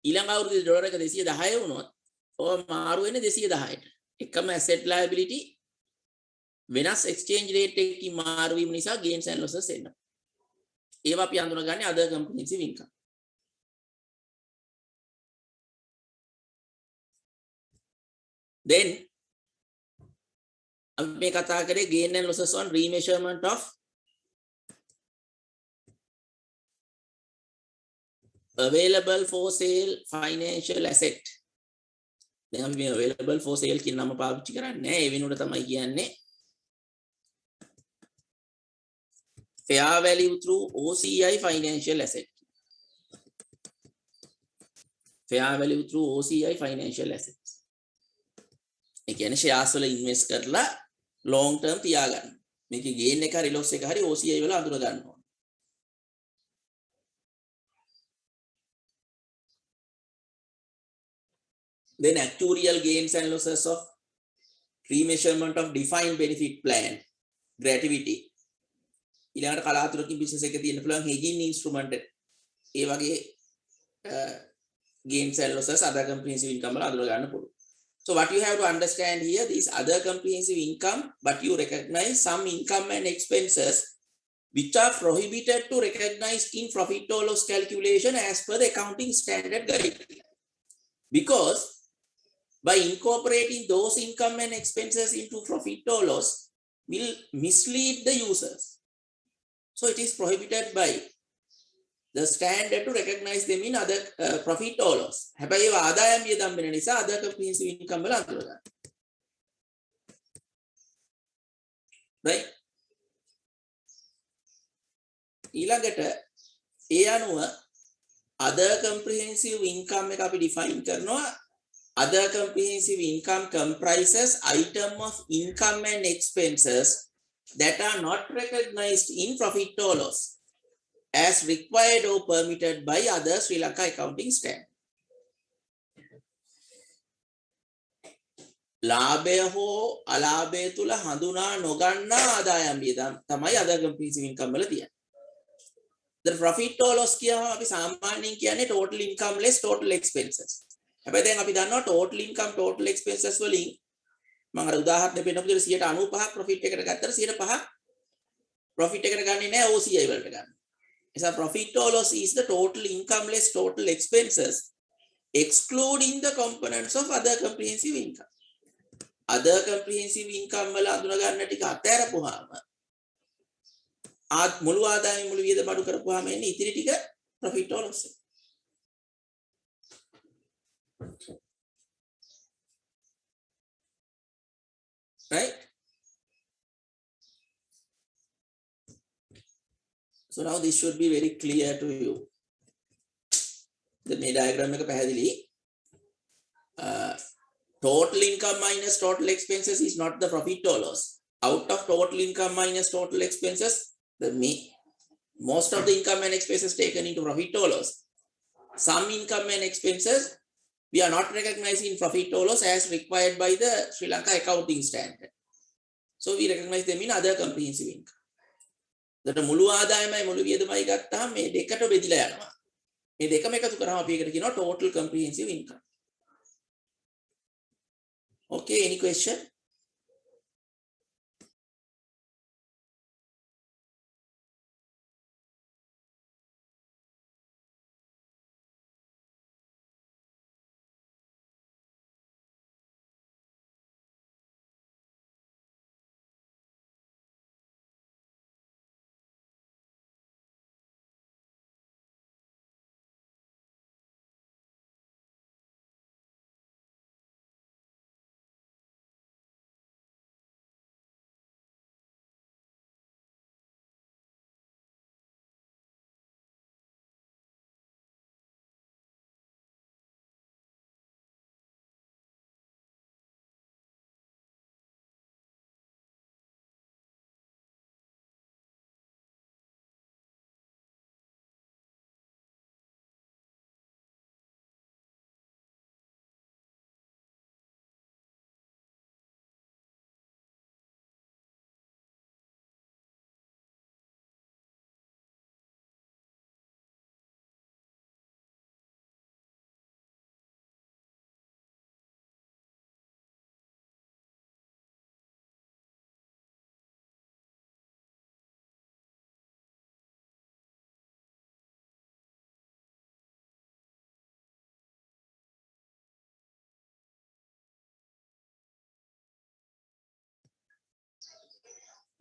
ඊළඟ අවුරුද්දේ ඩොලර් එක 210 වුණොත් ඔය මාරු වෙන්නේ 210ට. එකම asset liability වෙනස් exchange rate එකකින් මාරු වීම නිසා gains and losses එනවා. ඒවා අපි අඳුනගන්නේ other comprehensive income. Then අපි මේ කතා කරේ gain and losses on remeasurement of available for sale financial asset. දැන් අපි මේ available for sale කියන නම පාවිච්චි කරන්නේ නැහැ. ඒ වෙනුවට තමයි කියන්නේ fair value through OCI financial asset. fair value through OCI financial assets. ඒ කියන්නේ shares වල invest කරලා long term තියාගන්න. මේකේ gain එක හරි loss එක හරි OCI වල අඳුර ගන්න ඕන. Then actuarial gains and losses of remeasurement of defined benefit plan gratuity. ඊළඟට කලාතුරකින් business එකේ තියෙන්න පුළුවන් hedging instrument ඒ වගේ gains and losses other comprehensive income වල අඳුර ගන්න පුළුවන්. So what you have to understand here, these other comprehensive income, but you recognize some income and expenses which are prohibited to recognize in profit or loss calculation as per the accounting standard guideline. Because by incorporating those income and expenses into profit or loss will mislead the users. So it is prohibited by the standard to recognize them in other profit or loss. හැබැයි ඒවා ආදායම් වියදම් වෙන නිසා other comprehensive income වල අඳුර ගන්න. right? ඊළඟට ඒ අනුව other comprehensive income එක අපි define කරනවා. Other comprehensive income comprises item of income and expenses that are not recognized in profit or loss as required or permitted by other Sri Lanka accounting standard. ලාභය හෝ අලාභය තුල හඳුනා නොගන්නා ආදායම් වියදම් තමයි other comprehensive income වල තියෙන්නේ. The profit or loss කියවම අපි සාමාන්‍යයෙන් කියන්නේ total income less total expenses. හැබැයි දැන් අපි දන්නවා total income total expenses වලින් මම අර උදාහරණ දෙන්නපු විදිහට 95ක් profit එකට ගත්තට 105ක් profit එකට ගන්නේ නැහැ OCI වලට ගන්න. So profit or loss is the total income less total expenses excluding the components of other comprehensive income. Other comprehensive income වල අඳුන ගන්න ටික අතහැරපුවාම මුළු ආදායම මුළු වියදම අඩු කරපුවාම එන්නේ ඉතිරි ටික profit or loss. Right? So now this should be very clear to you. The diagram එක පැහැදිලි. Total income minus total expenses is not the profit or loss. Out of total income minus total expenses, most of the income and expenses taken into profit or loss. Some income and expenses we are not recognizing in profit or loss as required by the Sri Lanka accounting standard. So we recognize them in other comprehensive income. That මුළු ආදායමයි මුළු වියදමයි ගත්තාම මේ දෙකට බෙදිලා යනවා. මේ දෙකම එකතු කරාම අපි ඒකට කියනවා total comprehensive income. Okay, any question?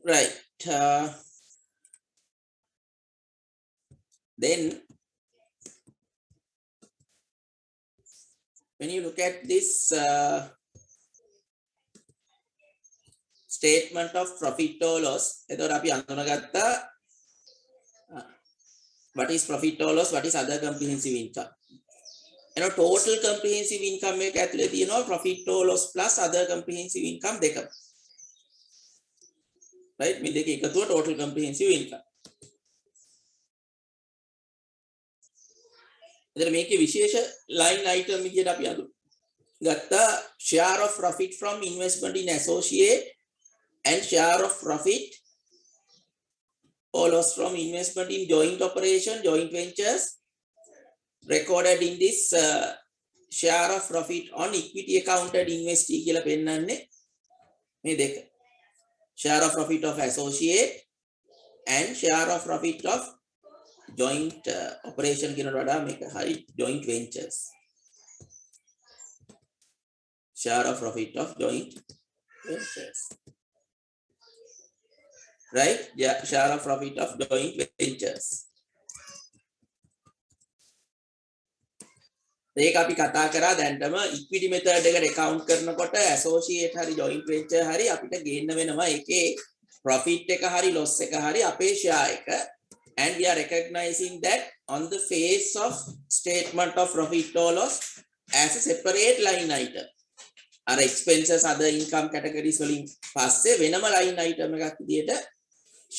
Right. Then when you look at this statement of profit or loss, එතකොට අපි අඳුනගත්තා what is profit or loss, what is other comprehensive income. total comprehensive income එක ඇතුලේ තියෙනවා profit or loss plus other comprehensive income දෙකම. right, මේ දෙක එකතුව total comprehensive income. එතන මේකේ විශේෂ line item විදියට අපි ගත්තා share of profit from investment in associate and share of profit or loss from investment in joint operation, joint ventures recorded in this share of profit on equity accounted investee කියලා පෙන්නන්නේ මේ දෙක. Share of profit of associate and share of profit of joint operation කියනට වඩා මේක හරි joint ventures. Share of profit of joint ventures. Right? Yeah, share of profit of joint ventures. ඒක අපි කතා කරා දැන්ටම equity method එකට account කරනකොට associate හරි joint venture හරි අපිට ගේන්න වෙනවා ඒකේ profit එක හරි loss එක හරි අපේ share එක, and we are recognizing that on the face of statement of profit or loss as a separate line item. අර expenses other income categories වලින් පස්සේ වෙනම line item එකක් විදියට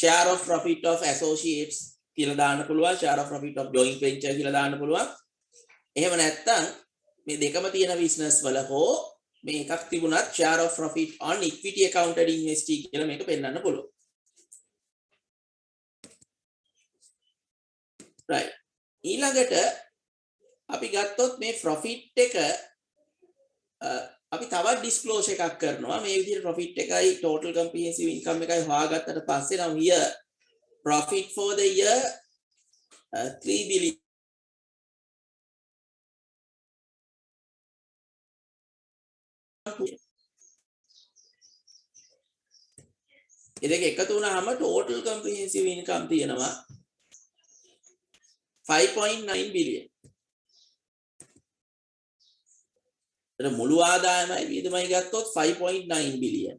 share of profit of associates කියලා දාන්න පුළුවන්, share of profit of joint venture කියලා දාන්න පුළුවන්. එහෙම නැත්නම් මේ දෙකම තියෙන business වල හෝ මේ එකක් තිබුණත් share of profit on equity accounted investee කියලා මේක පෙන්වන්න පුළුවන්. right. ඊළඟට අපි ගත්තොත් මේ profit එක අපි තවත් disclose එකක් කරනවා මේ විදිහට profit එකයි total comprehensive income එකයි හොයාගත්තට පස්සේ නම් here profit for the year 3 billion ඉතින් එකතු වුණාම total comprehensive income තියෙනවා 5.9 billion. මුළු ආදායමයි වියදමයි ගත්තොත් 5.9 billion.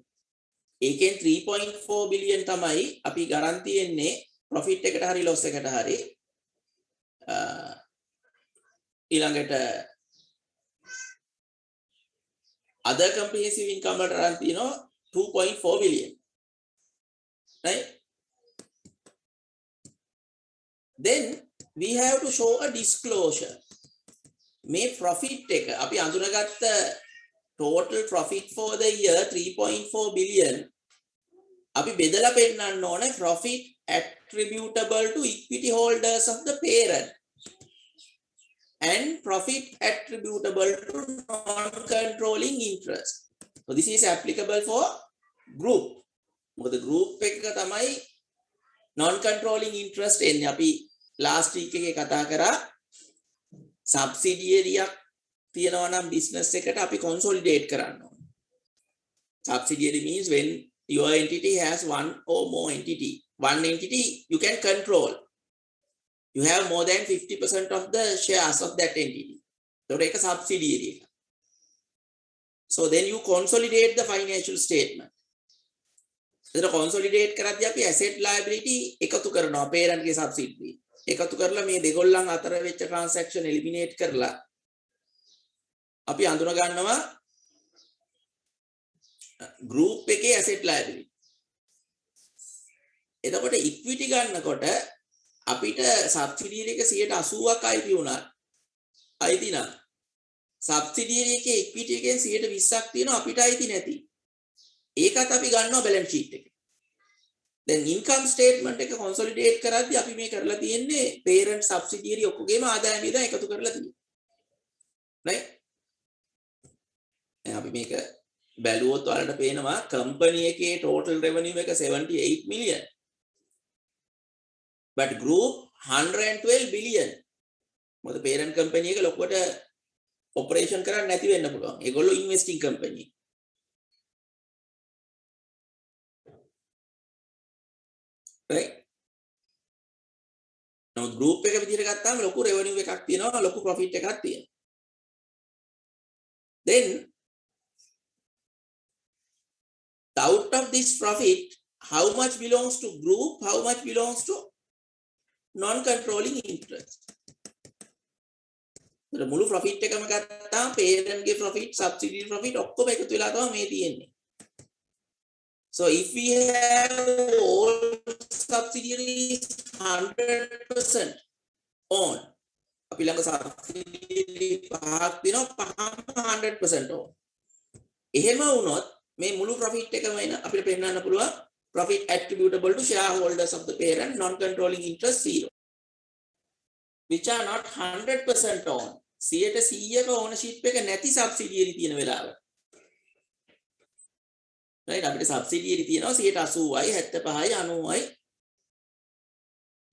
ඒකෙන් 3.4 billion තමයි අපි ගරන් තියෙන්නේ profit එකට හරි loss එකට හරි. ඊළඟට other comprehensive income වලට ගරන් තියෙනවා 2.4 billion. right? Then we have to show a disclosure. මේ profit එක අපි අඳුනගත්ත total profit for the year 3.4 billion අපි බෙදලා පෙන්නන්න ඕනේ profit attributable to equity holders of the parent and profit attributable to non-controlling interest. So this is applicable for group. මොකද group එක තමයි non-controlling interest එන්නේ. අපි last week එකේ කතා කරා subsidiary එකක් තියෙනවා නම් business එකට අපි consolidate කරන්න ඕනේ. Subsidiary means when your entity has one or more entity. One entity you can control. You have more than 50% of the shares of that entity. So take a subsidiary. So then you consolidate the financial statement. එතන consolidate කරද්දී අපි asset liability එකතු කරනවා parent ගේ subsidiary. එකතු කරලා මේ දෙගොල්ලන් අතර වෙච්ච transaction eliminate කරලා අපි අඳුන ගන්නවා group එකේ asset liability. එතකොට equity ගන්නකොට අපිට subsidiary එක 80%ක් අයිති වුණා. අයිති නම් subsidiary එකේ equity එකෙන් 20%ක් තියෙනවා අපිට අයිති නැති. ඒකත් අපි ගන්නවා balance sheet එකේ. then income statement එක consolidate කරද්දී අපි මේ කරලා තියෙන්නේ parent subsidiary ඔක්කොගේම ආදායම වියදම් එකතු කරලා තියෙනවා. right? දැන් අපි මේක බැලුවොත් ඔයාලට පේනවා company එකේ total revenue එක 78 million. but group 112 billion. මොකද parent company එක ලොකුවට operation කරන්න නැති වෙන්න පුළුවන්. ඒගොල්ලෝ investing company. right? Now group එක විදිහට ගත්තාම ලොකු revenue එකක් තියෙනවා, ලොකු profit එකක් තියෙනවා. Then out of this profit, how much belongs to group, how much belongs to non-controlling interest? මුළු profit එකම ගත්තාම parent ගේ profit, subsidiary profit ඔක්කොම එකතු වෙලා තමයි මේ තියෙන්නේ. So if we have all subsidiaries 100% on, අපි ළඟ subsidiary පහක් තියෙනවා, පහම 100% on. එහෙම වුණොත් මේ මුළු profit එකම එන අපිට පෙන්නන්න පුළුවන් profit attributable to shareholders of the parent, non-controlling interest 0, which are not 100% on. 100% ownership එක නැති subsidiary තියෙන වෙලාවට, right? අපිට subsidiary තියෙනවා 80%යි 75යි 90යි.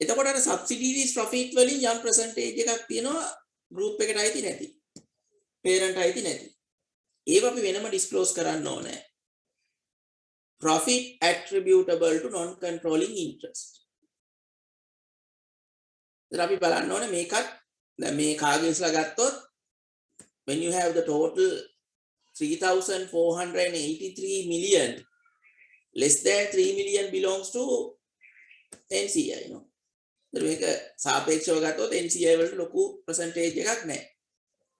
එතකොට අර subsidiaries profit වලින් යම් percentage එකක් තියෙනවා group එකට අයිති නැති, parent අයිති නැති. ඒක අපි වෙනම disclose කරන්න ඕනේ. Profit attributable to non-controlling interest. දැන් අපි බලන්න ඕනේ මේකත්. දැන් මේ කාගෙස්ලා ගත්තොත් when you have the total 3,483 million, less than 3 million belongs to NCI, you know. දැන් මේක සාපේක්ෂව ගත්තොත් NCI වලට ලොකු percentage එකක් නැහැ.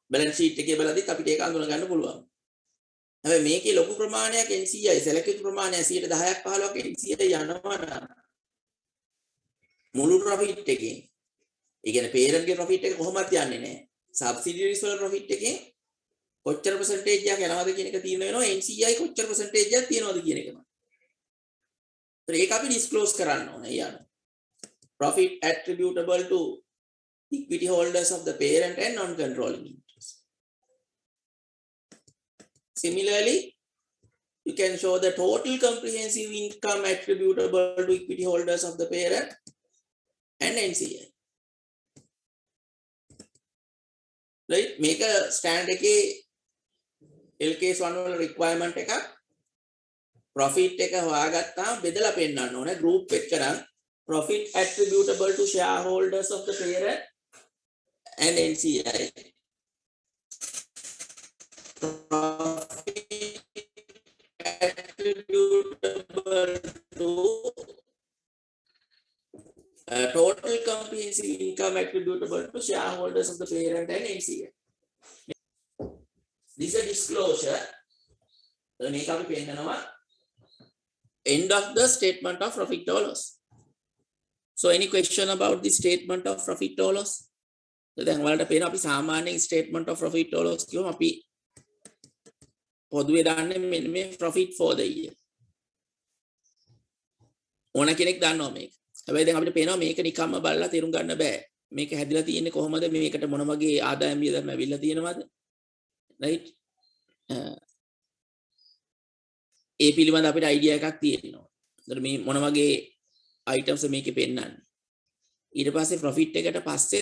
balance sheet එකේ බලද්දිත් අපිට ඒක අඳුන ගන්න පුළුවන්. හැබැයි මේකේ ලොකු ප්‍රමාණයක් NCI, සැලකිය යුතු ප්‍රමාණයක් 10%ක් 15ක් NCI යනවා නම් මුළු profit එකෙන්, ඒ කියන්නේ parent ගේ profit එක කොහොමවත් යන්නේ නැහැ. subsidiaries වල profit එකෙන් කොච්චර percentage එකක් යනවද කියන එක තීරණය වෙනවා NCI කොච්චර percentage එකක් තියනවද කියන එකම. ඒත් ඒක අපි disclose කරන්න ඕනේ යාන. Profit attributable to equity holders of the parent and non-controlling interest. Similarly, you can show the total comprehensive income attributable to equity holders of the parent and NCI. Right? Make a stand එකේ LKS1 වල requirement එකක්, profit එක හොයාගත්තාම බෙදලා පෙන්නන්න ඕනේ group එක නම් profit attributable to shareholders of the parent and NCI. Profit attributable to total comprehensive income attributable to shareholders of the parent and NCI. This is a disclosure. මේක අපි පෙන්නනවා end of the statement of profit or loss. So any question about the statement of profit or loss? දැන් ඔයාලට පේනවා අපි සාමාන්‍යයෙන් statement of profit or loss කියවම අපි පොදුවේ දාන්නේ මෙන්න මේ profit for the year. ඕන කෙනෙක් දන්නවා මේක. හැබැයි දැන් අපිට පේනවා මේක නිකම්ම බලලා තේරුම් ගන්න බෑ. මේක හැදිලා තියෙන්නේ කොහොමද, මේකට මොන වගේ ආදායම් වියදම් ඇවිල්ලා තියෙනවද? right? ඒ පිළිබඳ අපිට idea එකක් තියෙනවා. ඒතර මේ මොන වගේ items මේකේ පෙන්නන්නේ. ඊට පස්සේ profit එකට පස්සේ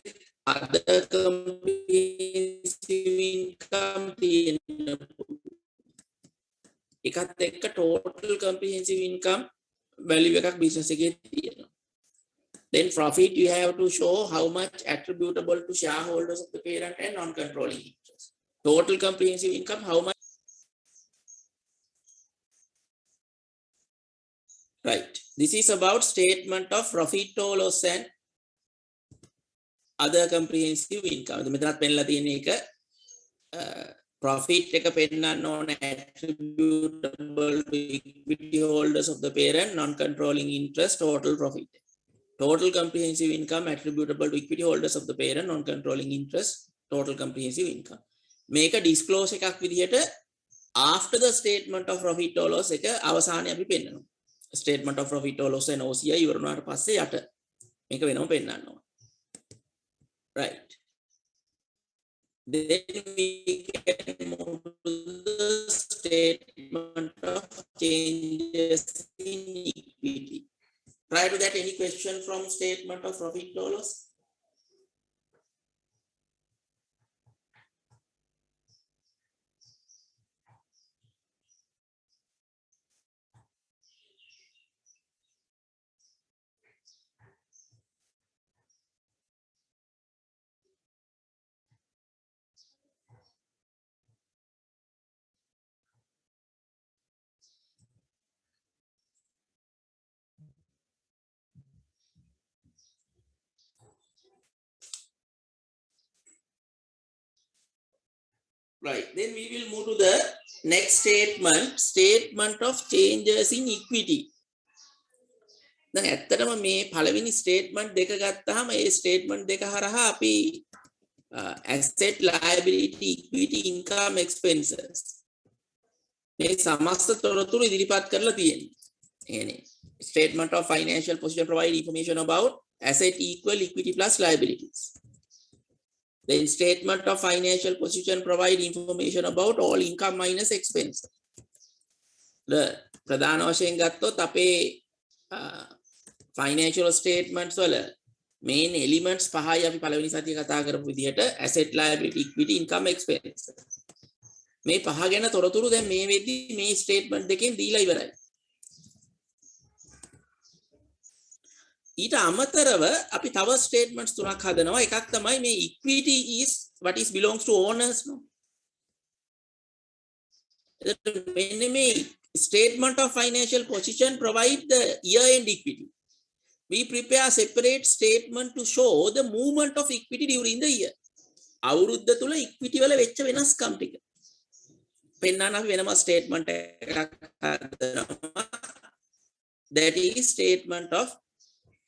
other comprehensive income තියෙනවා. එකත් එක්ක total comprehensive income value එකක් business එකේ තියෙනවා. Then profit you have to show how much attributable to shareholders of the parent and non-controlling interest. Total comprehensive income how much. Right. This is about statement of profit or loss and other comprehensive income. මෙතනත් පෙන්නලා තියෙන එක profit එක පෙන්නන්න ඕන attributable to equity holders of the parent, non-controlling interest, total profit. Total comprehensive income attributable to equity holders of the parent, non-controlling interest, total comprehensive income. මේක disclose එකක් විදිහට after the statement of profit or loss එක අවසානයේ අපි පෙන්නනවා. Statement of profit or loss and OCI ඉවර වුණාට පස්සේ යට මේක වෙනම පෙන්නන්න ඕන. Right. Then we can move to the statement of changes in equity. Prior to that, any question from statement of profit or loss? Right. Then we will move to the next statement. Statement of changes in equity. දැන් ඇත්තටම මේ පළවෙනි statement දෙක ගත්තාම ඒ statement දෙක හරහා අපි asset liability equity income expenses මේ සමස්ත තොරතුරු ඉදිරිපත් කරලා තියෙනවා. يعني statement of financial position provide information about asset equal equity plus liabilities. Then statement of financial position provide information about all income minus expense. ප්‍රධාන වශයෙන් ගත්තොත් අපේ financial statements වල main elements පහයි අපි පළවෙනි සතියේ කතා කරපු විදිහට asset liability equity income expense. මේ පහ ගැන තොරතුරු දැන් මේ වෙද්දි මේ statement දෙකෙන් දීලා ඉවරයි. ඊට අමතරව අපි තව statements තුනක් හදනවා. එකක් තමයි මේ equity is what is belongs to owners no. මෙන්න මේ statement of financial position provide the year end equity. We prepare a separate statement to show the movement of equity during the year. අවුරුද්ද තුල equity වල වෙච්ච වෙනස්කම් ටික පෙන්වන්න අපි වෙනම statement එකක් හදනවා. That is statement of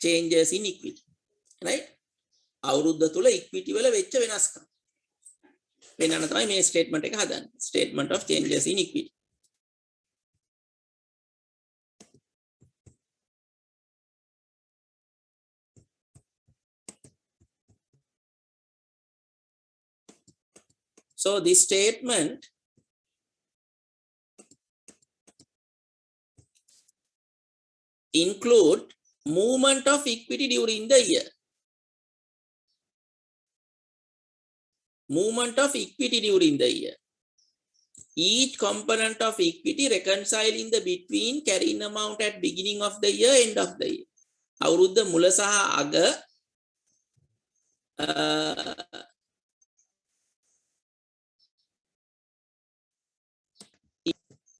changes in equity. Right? අවුරුද්ද තුල equity වල වෙච්ච වෙනස්කම් පෙන්වන්න තමයි මේ statement එක හදන්නේ. Statement of changes in equity. So this statement include movement of equity during the year. Movement of equity during the year. Each component of equity reconciling the between carrying amount at beginning of the year, end of the year. අවුරුද්ද මුල සහ අග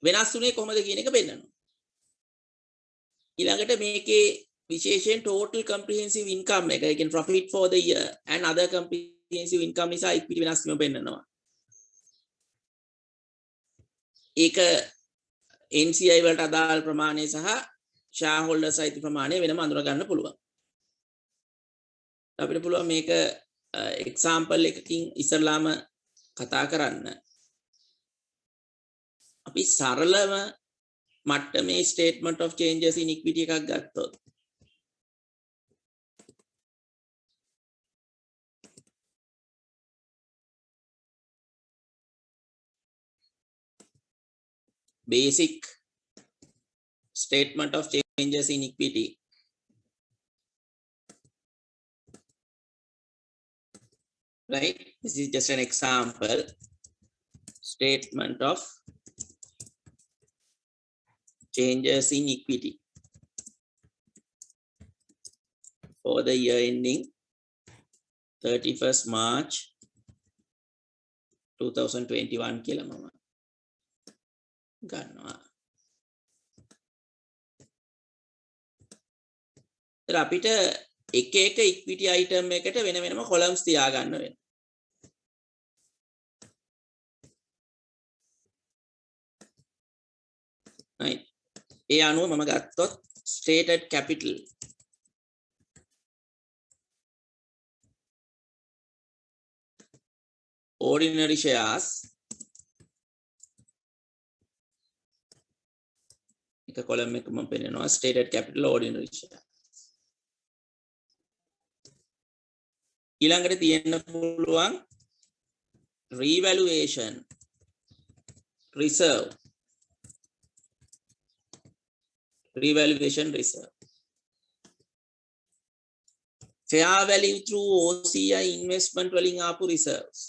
වෙනස් වුණේ කොහොමද කියන එක පෙන්නනවා. ඊළඟට මේකේ විශේෂයෙන් total comprehensive income එක, ඒ කියන්නේ profit for the year and other comprehensive income නිසා equity වෙනස් වීම පෙන්නනවා. ඒක NCI වලට අදාළ ප්‍රමාණය සහ shareholders අයිති ප්‍රමාණය වෙනම අඳුර ගන්න පුළුවන්. අපිට පුළුවන් මේක example එකකින් ඉස්සරලාම කතා කරන්න. අපි සරලව මට්ටමේ statement of changes in equity එකක් ගත්තොත් basic statement of changes in equity right. This is just an example statement of changes in equity for the year ending 31st March 2021 කියලා මම ගන්නවා. ඒත් අපිට එක එක equity item එකට වෙන වෙනම columns තියා ගන්න වෙනවා. right. ඒ අනුව මම ගත්තොත් stated capital ordinary shares එක column එක මම පෙන්නනවා stated capital ordinary shares. ඊළඟට තියෙන්න පුළුවන් revaluation reserve fair value through OCI investment වලින් ආපු reserves.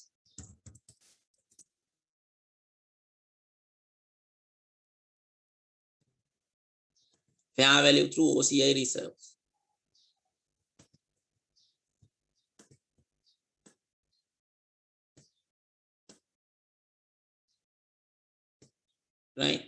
fair value through OCI reserves. right.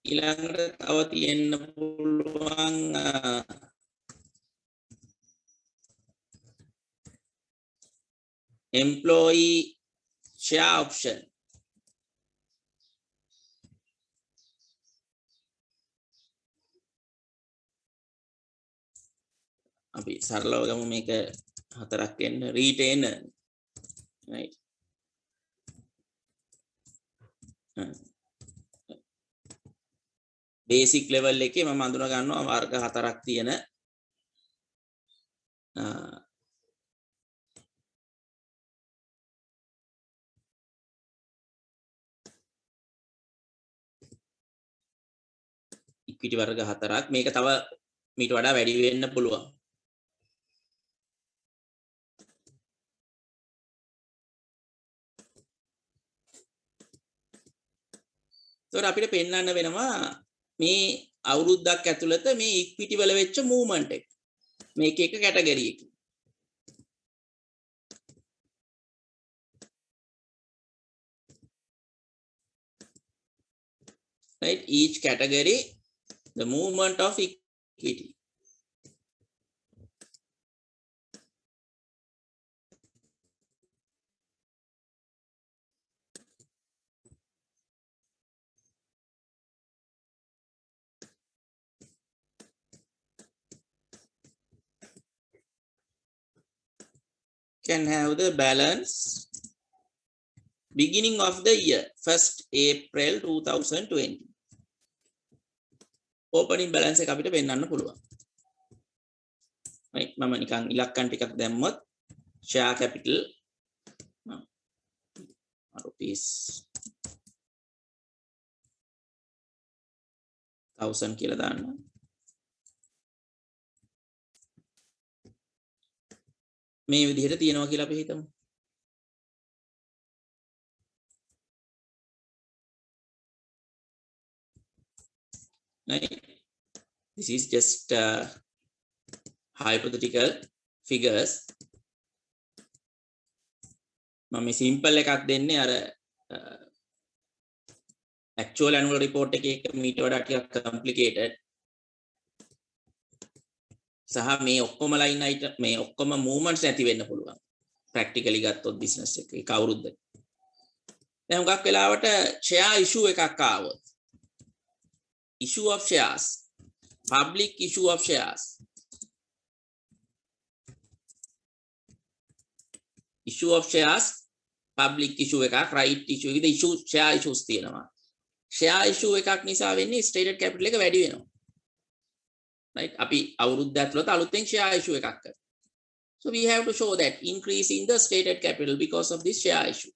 ඊළඟට තව තියෙන්න පුළුවන් employee share option. අපි සරලව ගමු මේක හතරක් වෙන්න retainer right basic level එකේ මම අඳුන ගන්නවා වර්ග හතරක් තියෙන equity වර්ග හතරක් මේක තව මීට වඩා වැඩි වෙන්න පුළුවන් ඒතකොට අපිට පෙන්වන්න වෙනවා මේ අවුරුද්දක් ඇතුළත මේ ඉක්විටි වල වෙච්ච මූවමන්ට් එක මේක එක කැටගරි එකකින් right each category the movement of equity can have the balance beginning of the year 1st April 2020 opening balance එක අපිට පෙන්වන්න පුළුවන් right මම නිකන් ඉලක්කම් ටිකක් දැම්මොත් share capital rupees 1000 කියලා දාන්න මේ විදිහට තියෙනවා කියලා අපි හිතමු right this is just hypothetical figures මම simple එකක් දෙන්නේ අර actual annual report එකේ මීට වඩා ටිකක් complicated සහ මේ ඔක්කොම line item මේ ඔක්කොම movements නැති වෙන්න පුළුවන් practically ගත්තොත් business එකේ කවුරුද්ද දැන් හුඟක් වෙලාවට share issue එකක් ආවොත් issue of shares public issue of shares issue of shares public issue එකක් right issue එකද issue share issues තියෙනවා share issue එකක් නිසා වෙන්නේ stated capital එක වැඩි වෙනවා right අපි අවුරුද්ද ඇතුළත අලුතෙන් share issue එකක් කරා so we have to show that increase in the stated capital because of this share issue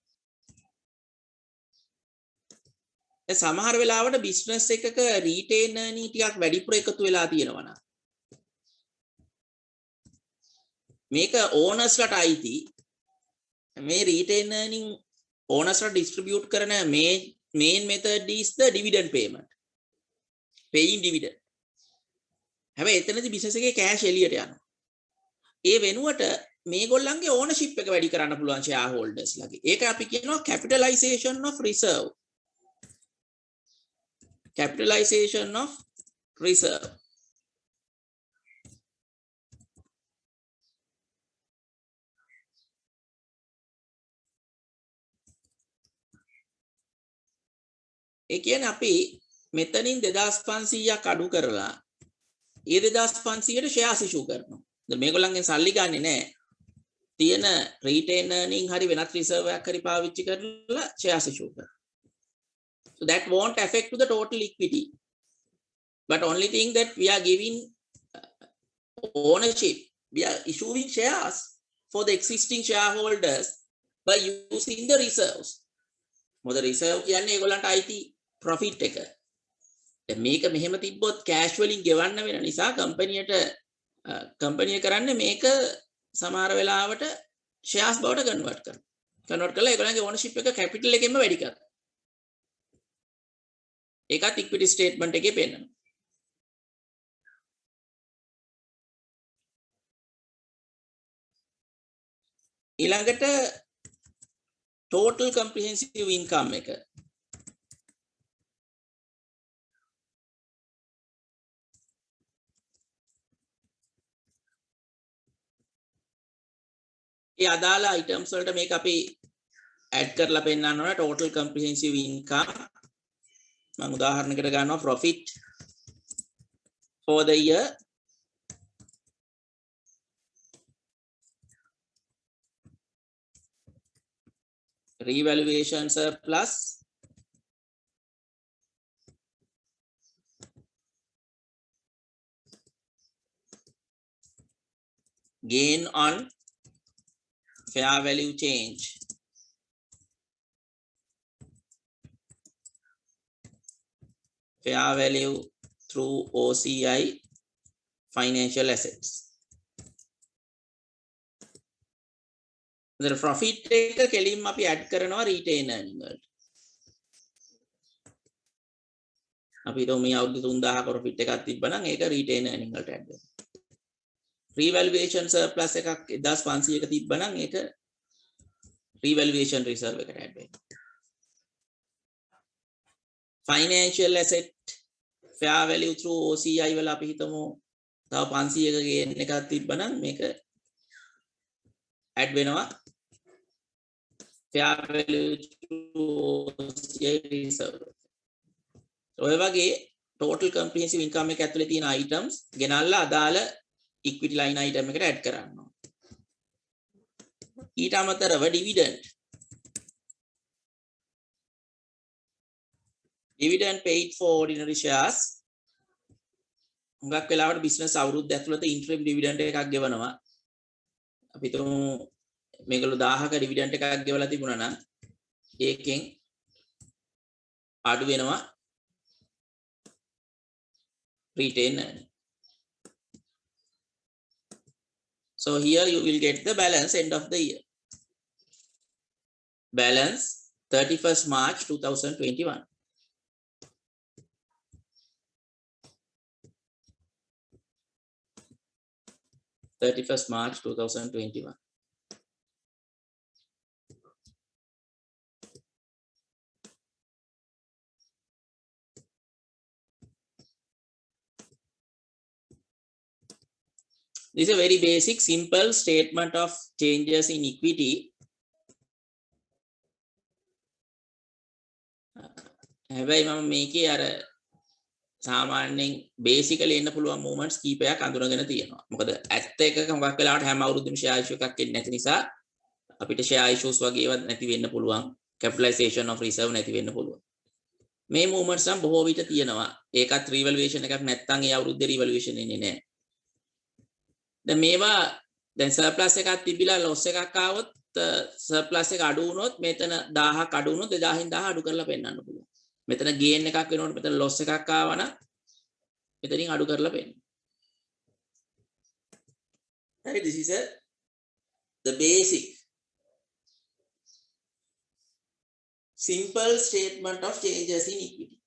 සමහර වෙලාවට business එකක retain earning ටිකක් වැඩිපුර එකතු වෙලා තියෙනවා නම් මේක owners ලට අයිති මේ retain earning owners ලට distribute කරන main method is the dividend payment paying dividend හැබැයි එතනදී business එකේ cash එළියට යනවා ඒ වෙනුවට මේගොල්ලන්ගේ ownership එක වැඩි කරන්න පුළුවන් shareholders ලගේ ඒක අපි කියනවා capitalization of reserve capitalization of reserve ඒ කියන්නේ අපි මෙතනින් 2500ක් අඩු කරලා ඒ 2500ට shares issue කරනවා. දැන් මේගොල්ලන්ගෙන් සල්ලි ගන්නෙ නැහැ. තියෙන retain earning හරි වෙනත් reserve එකක් හරි පාවිච්චි කරලා shares issue කරනවා. So that won't affect to the total equity. But only thing that we are giving ownership, we are issuing shares for the existing shareholders by using the reserves. මොකද reserve කියන්නේ ඒගොල්ලන්ට අයිති profit එක. දැන් මේක මෙහෙම තිබ්බොත් cash වලින් ගෙවන්න වෙන නිසා කම්පැනි කරන්නේ මේක සමහර වෙලාවට shares බවට convert කරනවා. convert කරලා ඒගොල්ලන්ගේ ownership එක capital එකෙන්ම වැඩි කරනවා. ඒකත් equity statement එකේ පෙන්නනවා. ඊළඟට total comprehensive income එක ඒ අදාළ items වලට මේක අපි add කරලා පෙන්නන්න ඕන total comprehensive income. මම උදාහරණයකට ගන්නවා profit for the year revaluation surplus gain on fair value change fair value through OCI financial assets. The profit එක කෙලින්ම අපි add කරනවා retain earning වලට. අපි හිතමු මේ අවුරුදු 3000ක profit එකක් තිබ්බනම් ඒක retain earning වලට add වෙනවා. revaluation surplus එකක් 1500ක තිබ්බනම් ඒක revaluation reserve එකට add වෙනවා. financial asset fair value through OCI වල අපි හිතමු තව 500ක gain එකක් තිබ්බනම් මේක add වෙනවා fair value through OCI reserve. ඔය වගේ total comprehensive income එක ඇතුලේ තියෙන items ගෙනල්ලා අදාළ equity line item එකට add කරන්න ඕන. ඊට අමතරව dividend paid for ordinary shares හුඟක් වෙලාවට business අවුරුද්ද ඇතුළත interim dividend එකක් ගෙවනවා. අපි තුමු මේගොල්ලෝ 1000ක dividend එකක් ගෙවලා තිබුණා නම් ඒකෙන් අඩු වෙනවා retain earning. So here you will get the balance end of the year. Balance 31st March 2021. March 2021. This is a very basic, simple statement of changes in equity. හැබැයි මම මේකේ අර සාමාන්‍යයෙන් basically එන්න පුළුවන් movements කීපයක් අඳුනගෙන තියෙනවා. මොකද ඇත්ත එකක හුඟක් වෙලාවට හැම අවුරුද්දෙම share issue එකක් එන්නේ නැති නිසා අපිට share issues වගේ ඒවා නැති වෙන්න පුළුවන්. capitalization of reserve නැති වෙන්න පුළුවන්. මේ movements නම් බොහෝ විට තියෙනවා. ඒකත් revaluation එකක් නැත්නම් ඒ අවුරුද්දේ revaluation එන්නේ නැහැ. දැන් මේවා දැන් surplus එකක් තිබිලා loss එකක් ආවොත් surplus එක අඩු වුණොත් මෙතන 1000ක් අඩු වුණොත් 2000න් 1000 අඩු කරලා පෙන්නන්න පුළුවන්. මෙතන gain එකක් වෙනකොට මෙතන loss එකක් ආවා නම් මෙතනින් අඩු කරලා පෙන්නන්න. Right, this is the basic simple statement of changes in equity.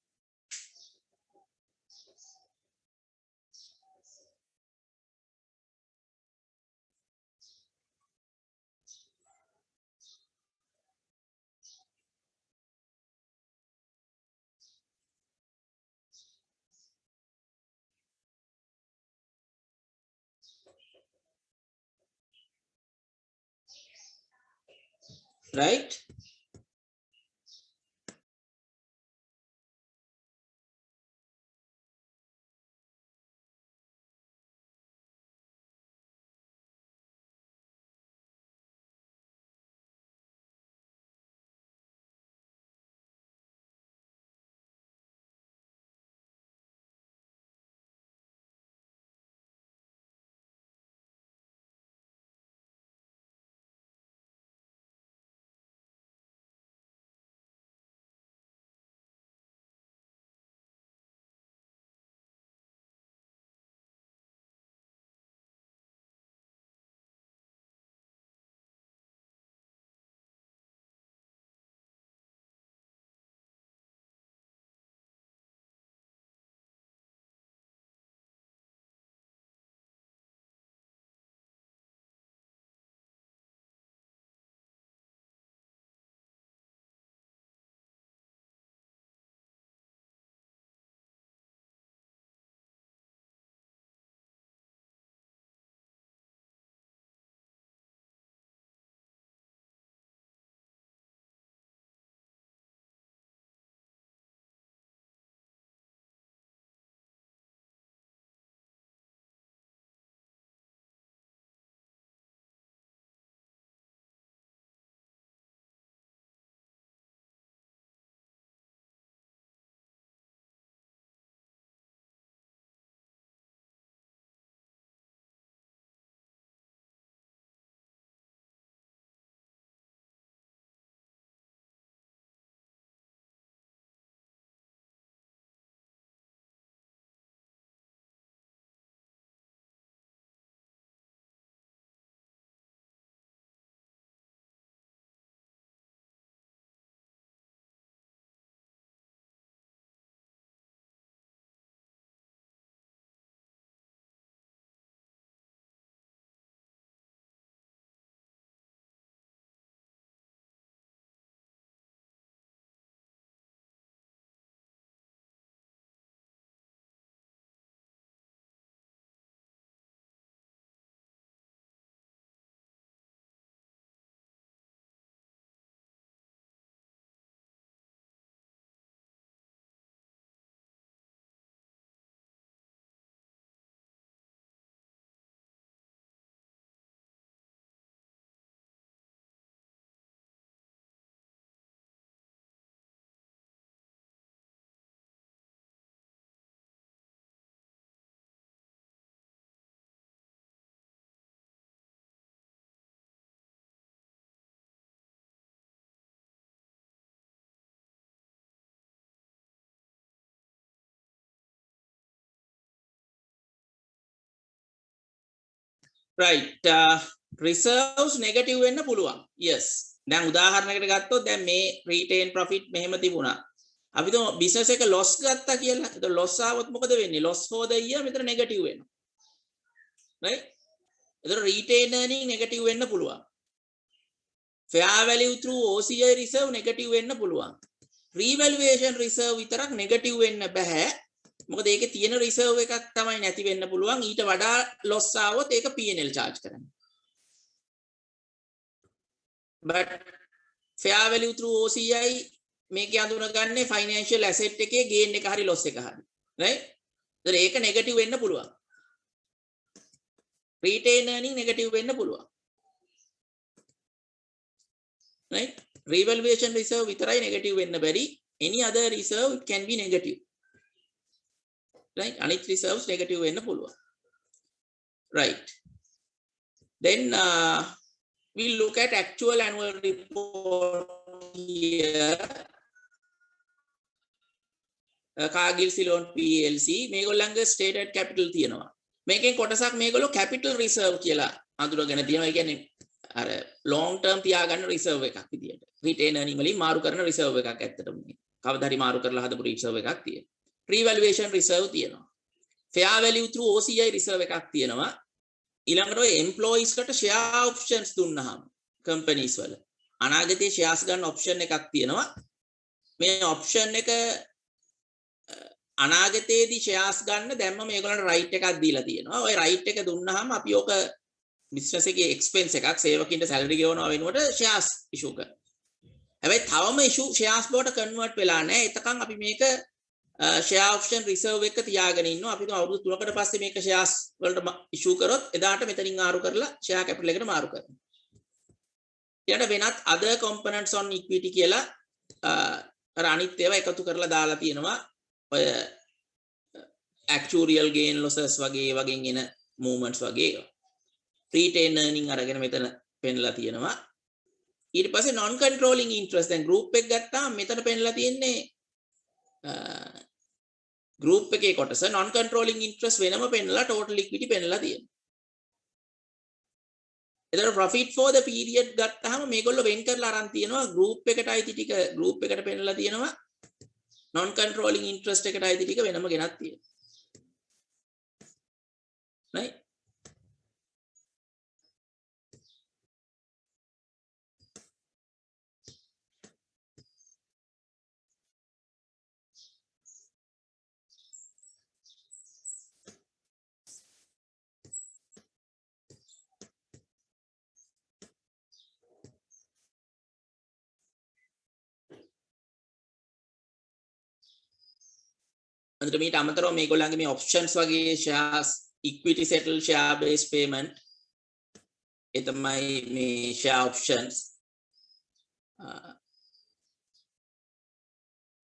Right? right. Reserves negative වෙන්න පුළුවන්. Yes. දැන් උදාහරණයකට ගත්තොත් දැන් මේ retain profit මෙහෙම තිබුණා. අපි તો business එක loss ගත්තා කියලා. ඒක loss ආවොත් මොකද වෙන්නේ? Loss for the year මෙතන negative වෙනවා. right? ඒතර retain earning negative වෙන්න පුළුවන්. fair value through OCI reserve negative වෙන්න පුළුවන්. revaluation reserve විතරක් negative වෙන්න බෑ. මොකද ඒකේ තියෙන reserve එකක් තමයි නැති වෙන්න පුළුවන්. ඊට වඩා loss ආවොත් ඒක P&L charge කරන්න. but fair value through OCI මේක අඳුනගන්නේ financial asset එකේ gain එක හරි loss එක හරි. right? ඒතර ඒක negative වෙන්න පුළුවන්. retain earning negative වෙන්න පුළුවන්. right? revaluation reserve විතරයි negative වෙන්න බැරි. any other reserve it can be negative. right? අනිත් reserves negative වෙන්න පුළුවන්. right? then we'll look at actual annual report here. Cargill Ceylon PLC මේගොල්ලන්ගේ stated capital තියෙනවා. මේකෙන් කොටසක් මේගොල්ලෝ capital reserve කියලා අඳුරගෙන තියෙනවා. ඒ කියන්නේ අර long term තියාගන්න reserve එකක් විදියට. retain earning වලින් මාරු කරන reserve එකක් ඇත්තටම මේ. කවදා හරි මාරු කරලා හදපු reserve එකක් තියෙනවා. revaluation reserve තියෙනවා. fair value through OCI reserve එකක් තියෙනවා. ඊළඟට ඔය employees කට share options දුන්නාම companies වල අනාගතයේ shares ගන්න option එකක් තියෙනවා. මේ option එක අනාගතයේදී shares ගන්න දැම්ම මේගොල්ලන්ට right එකක් දීලා තියෙනවා. ওই right එක දුන්නාම අපි ඕක business එකේ expense එකක් සේවකින්ට salary ගෙවනවා වෙනුවට shares issue කරනවා. හැබැයි තවම issue shares බවට convert වෙලා නැහැ. එතකන් අපි මේක share option reserve එක තියාගෙන ඉන්නවා. අපි අවුරුදු 3කට පස්සේ මේක shares වලට issue කරොත් එදාට මෙතනින් ආරු කරලා share capital එකට මාරු කරනවා. ඊට වෙනත් other components on equity කියලා අර අනිත් ඒවා එකතු කරලා දාලා තියෙනවා. ඔය actuarial gain losses වගේ එන movements වගේ retain earning අරගෙන මෙතන පෙන්නලා තියෙනවා. ඊට පස්සේ non controlling interest දැන් group එක ගත්තාම මෙතන පෙන්නලා තියෙන්නේ group එකේ කොටස non controlling interest වෙනම පෙන්නලා total equity පෙන්නලා තියෙනවා. එතකොට profit for the period ගත්තාම මේගොල්ලෝ වෙන් කරලා අරන් තියෙනවා group එකට අයිති ටික group එකට පෙන්නලා තියෙනවා non controlling interest එකට අයිති ටික වෙනම ගෙනත් තියෙනවා. right? අන්තර මීට අමතරව මේගොල්ලන්ගේ මේ options වගේ shares equity settle share based payment ඒ තමයි මේ share options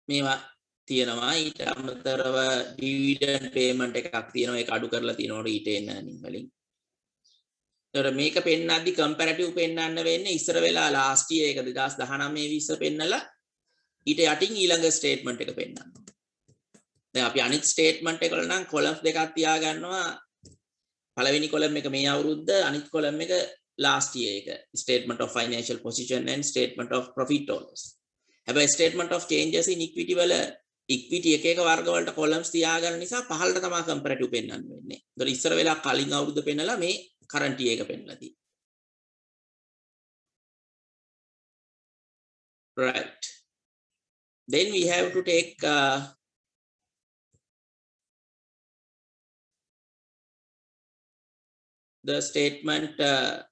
මේවා තියෙනවා. ඊට අමතරව dividend payment එකක් තියෙනවා. ඒක අඩු කරලා තියෙනවා retain earning වලින්. ඒතර මේක පෙන්නද්දි comparative පෙන්නන්න වෙන්නේ ඉස්සර වෙලා last year එක 2019 20 පෙන්නලා ඊට යටින් ඊළඟ statement එක පෙන්නනවා. දැන් අපි අනිත් ස්ටේට්මන්ට් එක වල නම් කොලම්ස් දෙකක් තියා ගන්නවා. පළවෙනි කොලම් එක මේ අවුරුද්ද අනිත් කොලම් එක last year එක. statement of financial position and statement of profit or loss. හැබැයි statement of changes in equity වල equity එක එක වර්ග වලට කොලම්ස් තියා ගන්න නිසා පහළට තමයි comparative පෙන්වන්න වෙන්නේ. ඒතර ඉස්සර වෙලා කලින් අවුරුද්ද පෙන්නලා මේ current year එක පෙන්නලා තියෙනවා. right. then we have to take the statement the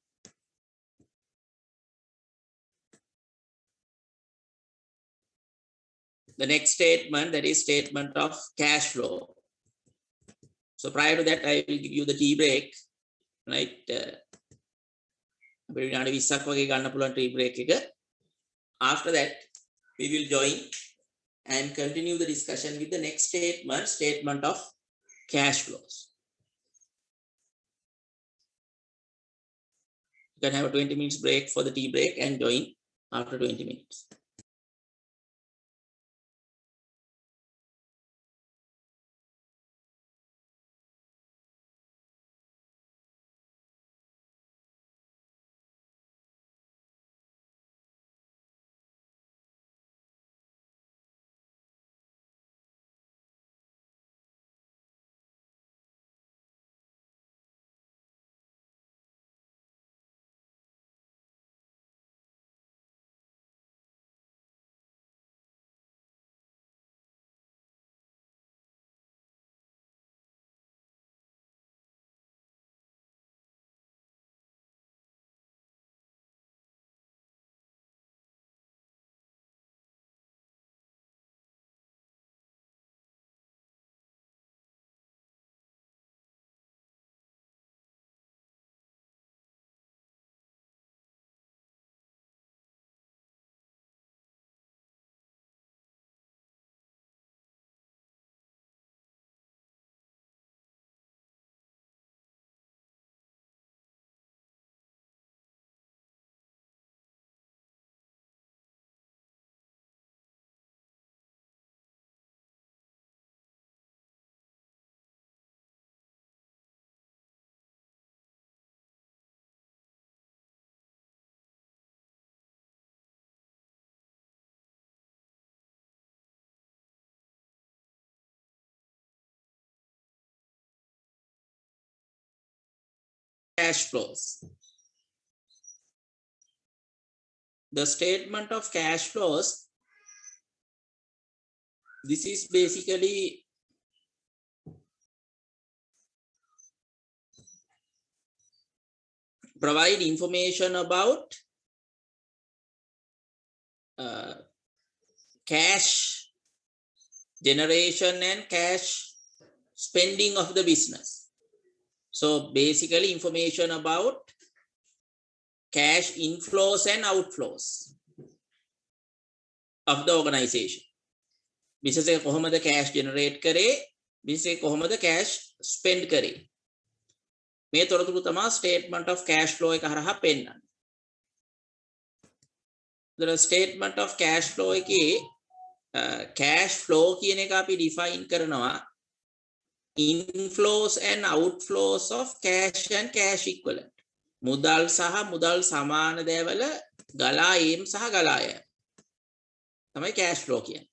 next statement, that is statement of cash flow. So prior to that I will give you the tea break, right? අපිට විනාඩි 20ක් වගේ ගන්න පුළුවන් tea break එක. After that we will join and continue the discussion with the next statement, statement of cash flows. You can have a 20 minutes break for the tea break and join after 20 minutes. cash flows. The statement of cash flows, this is basically provide information about cash generation and cash spending of the business. So basically information about cash inflows and outflows of the organization. Business එක කොහොමද cash generate කරේ, business එක කොහොමද cash spend කරේ. මේ තොරතුරු තමයි statement of cash flow එක හරහා පෙන්නන්නේ. The statement of cash flow එකේ cash flow කියන එක අපි define කරනවා inflows and outflows of cash and cash equivalent. මුදල් සහ මුදල් සමාන දේවල ගලා ඒම් සහ ගලා යාම තමයි cash flow කියන්නේ.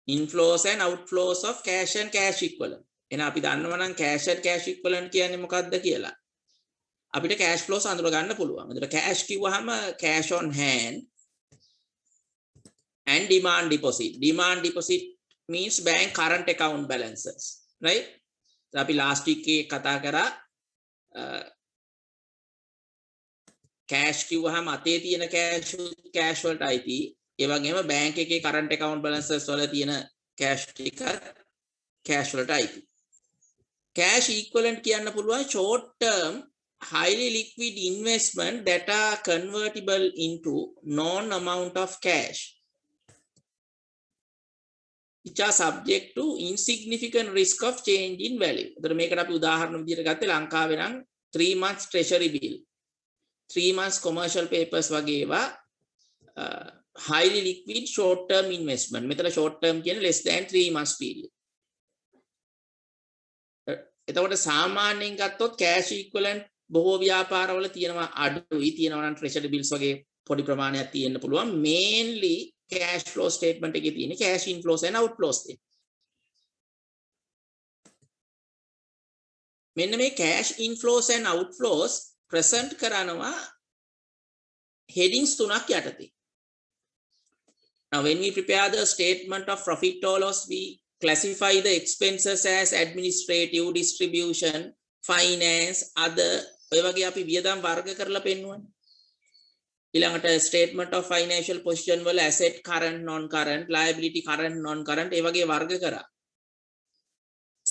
Inflows and outflows of cash and cash equivalent. එහෙනම් අපි දන්නවා නම් cash and cash equivalent කියන්නේ මොකක්ද කියලා. අපිට cash flows අඳුර ගන්න පුළුවන්. එතකොට cash කිව්වහම cash on hand and demand deposit. Demand deposit means bank current account balances, right? අපි last week එකේ කතා කරා cash කිව්වහම අතේ තියෙන cash වලට අයිති. ඒ වගේම bank එකේ current account balances වල තියෙන cash ටික cash වලට අයිති. Cash equivalent කියන්න පුළුවන් short term highly liquid investment that are convertible into known amount of cash which are subject to insignificant risk of change in value. එතකොට මේකට අපි උදාහරණ විදිහට ගත්තේ ලංකාවේ නම් 3 months treasury bill, 3 months commercial papers වගේ ඒවා highly liquid short term investment. මෙතන short term කියන්නේ less than 3 months period. එතකොට සාමාන්‍යයෙන් ගත්තොත් cash equivalent බොහෝ ව්‍යාපාරවල තියෙනවා අඩුයි, තියෙනවා නම් treasury bills වගේ පොඩි ප්‍රමාණයක් තියෙන්න පුළුවන්. Mainly cash flow statement එකේ තියෙන cash inflows and outflows තියෙන. මෙන්න මේ cash inflows and outflows present කරනවා headings තුනක් යටතේ. Now when we prepare the statement of profit or loss, we classify the expenses as administrative, distribution, finance, other. ඔය වගේ අපි වියදම් වර්ග කරලා පෙන්වන්නේ. ඊළඟට statement of financial position වල asset current, non current, liability current, non current ඒ වගේ වර්ග කරා.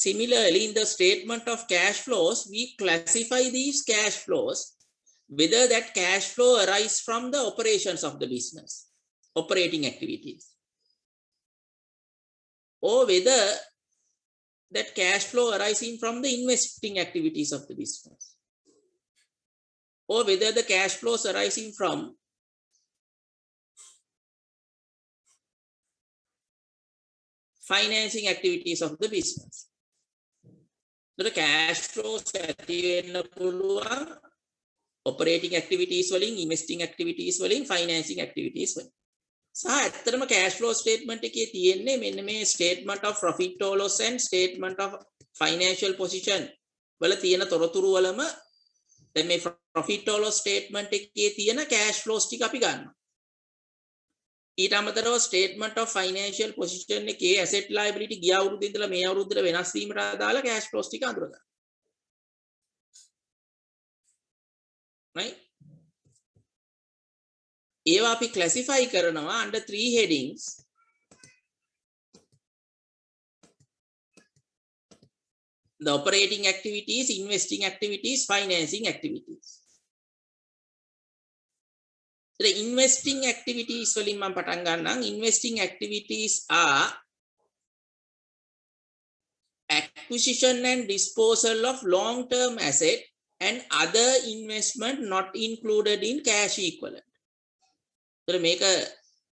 Similarly, in the statement of cash flows, we classify these cash flows whether that cash flow arise from the operations of the business, operating activities, or whether that cash flow arising from the investing activities of the business, or whether the cash flows arising from financing activities of the business. The cash flows ඇති වෙන්න පුළුවන් operating activities වලින්, investing activities වලින්, financing activities වලින්. සහ ඇත්තටම cash flow statement එකේ තියෙන්නේ මෙන්න මේ statement of profit or loss and statement of financial position වල තියෙන තොරතුරු වලම දැන් මේ profit or loss statement එකේ තියෙන cash flows ටික අපි ගන්නවා. ඊට අමතරව statement of financial position එකේ asset liability ගිය අවුරුද්දේ ඉඳලා මේ අවුරුද්දට වෙනස් වීමට අදාළ cash flows ටික අඳුර ගන්න. right? ඒවා අපි classify කරනවා under 3 headings. The operating activities, investing activities, financing activities. The investing activities වලින් මම පටන් ගන්නම්. Investing activities are acquisition and disposal of long-term asset and other investment not included in cash equivalent. එතකොට මේක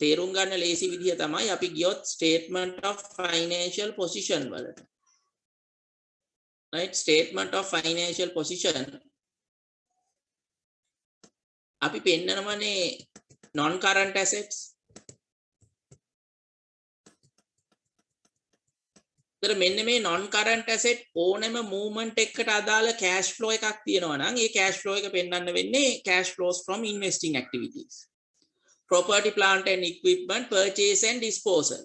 තේරුම් ගන්න ලේසි විදිහ තමයි අපි ගියොත් statement of financial position වලට. right? Statement of financial position අපි පෙන්නනවනේ non current assets, ඒතර මෙන්න මේ non current asset ඕනෑම movement එකකට අදාළ cash flow එකක් තියෙනවා නම් ඒ cash flow එක පෙන්වන්න වෙන්නේ cash flows from investing activities. Property, plant and equipment purchase and disposal.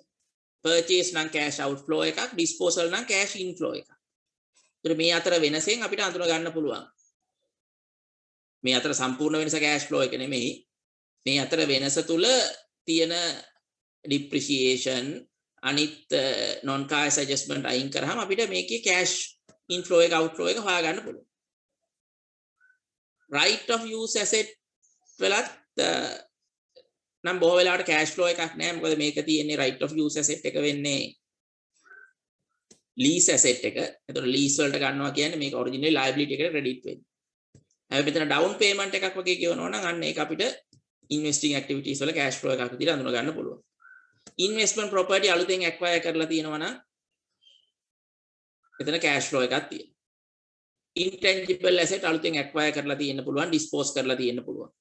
Purchase නම් cash outflow එකක්, disposal නම් cash inflow එකක්. ඒතර මේ අතර වෙනසෙන් අපිට අඳුර ගන්න පුළුවන්. මේ අතර සම්පූර්ණ වෙනස cash flow එක නෙමෙයි. මේ අතර වෙනස තුල තියෙන depreciation අනිත් non cash adjustment අයින් කරාම අපිට මේකේ cash inflow එක outflow එක හොයාගන්න පුළුවන්. right of use asset වලත් නම් බොහෝ වෙලාවට cash flow එකක් නැහැ. මොකද මේක තියෙන්නේ right of use asset එක වෙන්නේ lease asset එක. එතකොට lease වලට ගන්නවා කියන්නේ මේක originally liability එකට credit වෙන්නේ. හැබැයි මෙතන down payment එකක් වගේ කියනවා නම් අන්න ඒක අපිට investing activities වල cash flow එකක් විදිහට අඳුන ගන්න පුළුවන්. investment property අලුතෙන් acquire කරලා තියෙනවා නම් එතන cash flow එකක් තියෙනවා. intangible asset අලුතෙන් acquire කරලා තියෙන්න පුළුවන්, dispose කරලා තියෙන්න පුළුවන්.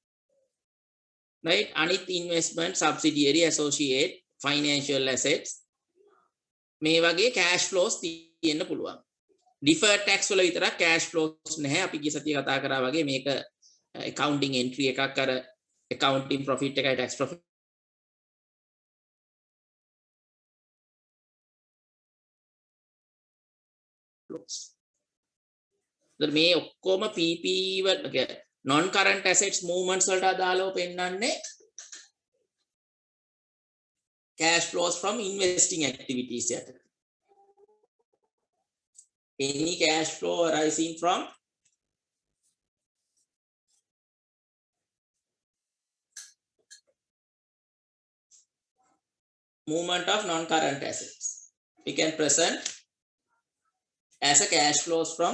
right? අනිත් investment, subsidiary, associate, financial assets මේ වගේ cash flows තියෙන්න පුළුවන්. deferred tax වල විතරක් cash flows නැහැ. අපි ගිය සතියේ කතා කරා වගේ මේක accounting entry එකක් අර accounting profit එකයි tax profit flows. මේ ඔක්කොම PP වල non current assets movements වලට අදාළව පෙන්වන්නේ cash flows from investing activities යට. Any cash flow arising from movement of non current assets we can present as a cash flows from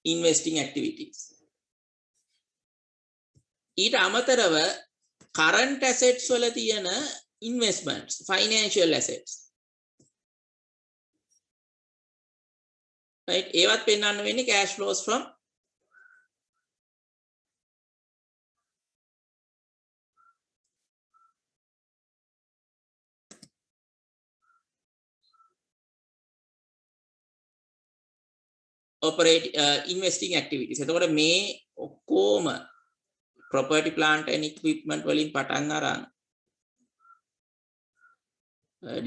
investing activities. ඊට අමතරව current assets වල තියෙන investments, financial assets, right? ඒවත් පෙන්වන්න වෙන්නේ cash flows from investing activities. එතකොට මේ ඔක්කොම property, plant and equipment වලින් පටන් අරන්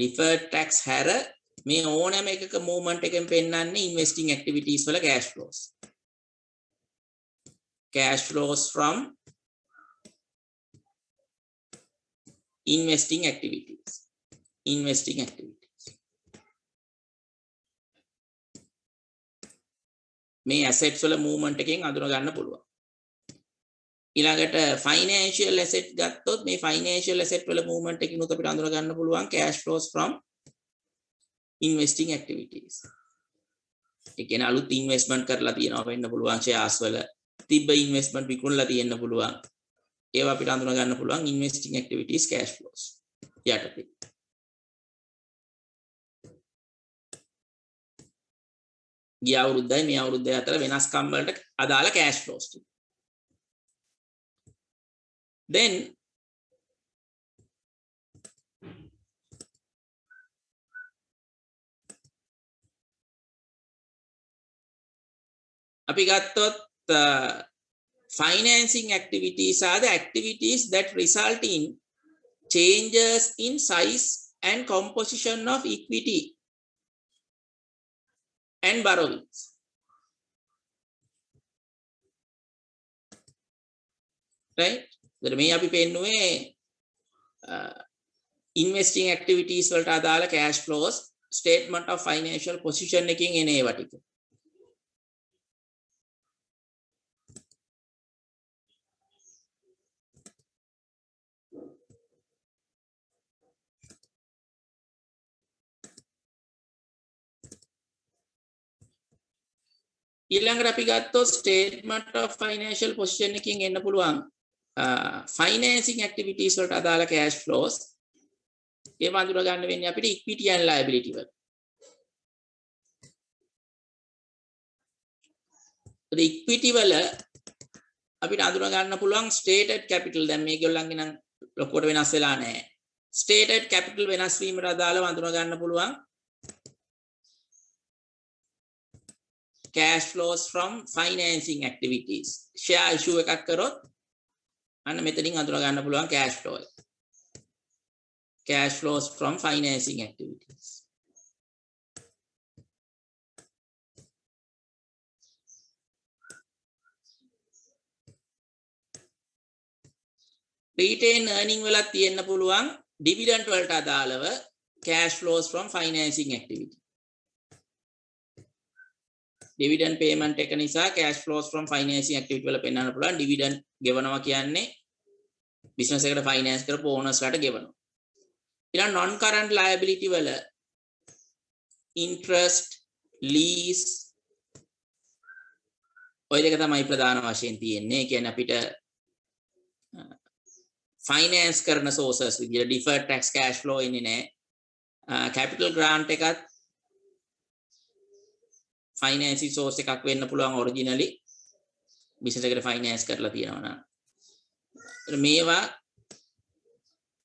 deferred tax හැර මේ ඕනෑම එකක movement එකෙන් පෙන්වන්නේ investing activities වල cash flows. Cash flows from investing activities. Investing activities. මේ assets වල movement එකෙන් අඳුන ගන්න පුළුවන්. ඊළඟට financial asset ගත්තොත් මේ financial asset වල movement එකකින් උත් අපිට අඳුන ගන්න පුළුවන් cash flows from investing activities. ඒ කියන්නේ අලුත් investment කරලා තියෙනවා වෙන්න පුළුවන්, shares වල තිබ්බ investment විකුණලා තියෙන්න පුළුවන්. ඒවා අපිට අඳුන ගන්න පුළුවන් investing activities cash flows යටතේ. ගිය අවුරුද්දයි මේ අවුරුද්දයි අතර වෙනස්කම් වලට අදාළ cash flows ටික. Then අපි ගත්තොත් financing activities are the activities that result in changes in size and composition of equity and borrowings. Right? මේ අපි පෙන්නුවේ investing activities වලට අදාළ cash flows statement of financial position එකකින් එන ඒවා ටික. ඊළඟට අපි ගත්තොත් statement of financial position එකකින් එන්න පුළුවන් financing activities වලට අදාළ cash flows. ඒවා අඳුර ගන්න වෙන්නේ අපිට equity and liability වල. equity වල අපිට අඳුර ගන්න පුළුවන් stated capital. දැන් මේගොල්ලන්ගේ නම් ලොකුවට වෙනස් වෙලා නැහැ. stated capital වෙනස් වීමට අදාළව අඳුර ගන්න පුළුවන් cash flows from financing activities. Share issue එකක් කරොත් අන්න මෙතනින් අඳුර ගන්න පුළුවන් cash flow එක. Cash flows from financing activities. Retained earning වලත් තියෙන්න පුළුවන් dividend වලට අදාළව cash flows from financing activity. Dividend payment එක නිසා cash flows from financing activity වල පෙන්වන්න පුළුවන්. Dividend ගෙවනවා කියන්නේ business එකට finance කරපු owners ලාට ගෙවනවා. ඊළඟ non current liability වල interest, lease ඔය දෙක තමයි ප්‍රධාන වශයෙන් තියෙන්නේ. ඒ කියන්නේ අපිට finance කරන sources විදිහට deferred tax cash flow එන්නේ නැහැ. Capital grant එකත් financing source එකක් වෙන්න පුළුවන් originally business එකට finance කරලා තියෙනවා නම්. මේවා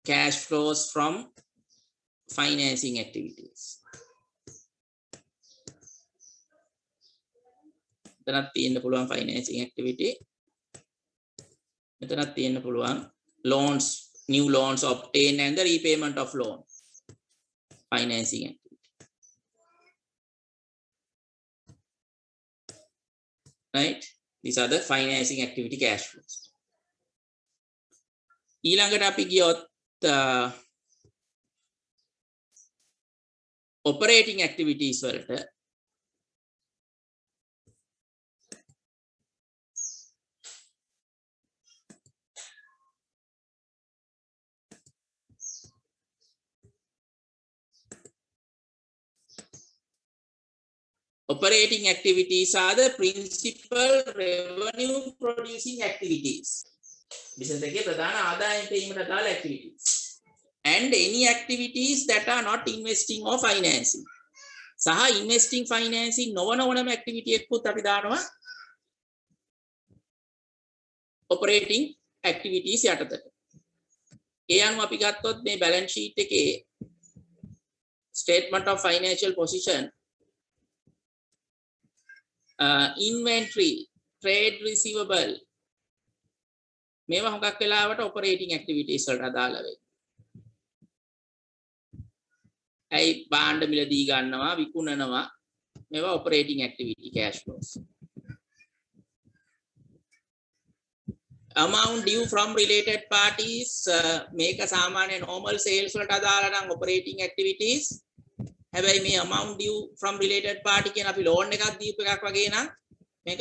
cash flows from financing activities. මෙතනත් තියෙන්න පුළුවන් financing activity. මෙතනත් තියෙන්න පුළුවන් loans, new loans obtained and the repayment of loan. Financing activity. Right? These are the financing activity cash flows. ඊළඟට අපි ගියොත් operating activities වලට operating activities are the principal revenue producing activities. Business එකේ ප්‍රධාන ආදායම් පෙරීමට අදාළ activities. And any activities that are not investing or financing. සහ investing financing නොවන ඕනම activity එකකුත් අපි දානවා operating activities යටතට. ඒ අනුව අපි ගත්තොත් මේ balance sheet එකේ statement of financial position inventory, trade receivable මේවා හුඟක් වෙලාවට operating activities වලට අදාළ වෙයි. ඇයි භාණ්ඩ මිලදී ගන්නවා විකුණනවා මේවා operating activity cash flows. Amount due from related parties මේක සාමාන්‍ය normal sales වලට අදාළ නම් operating activities. හැබැයි මේ amount due from related party කියන අපි loan එකක් දීපු එකක් වගේ නම් මේක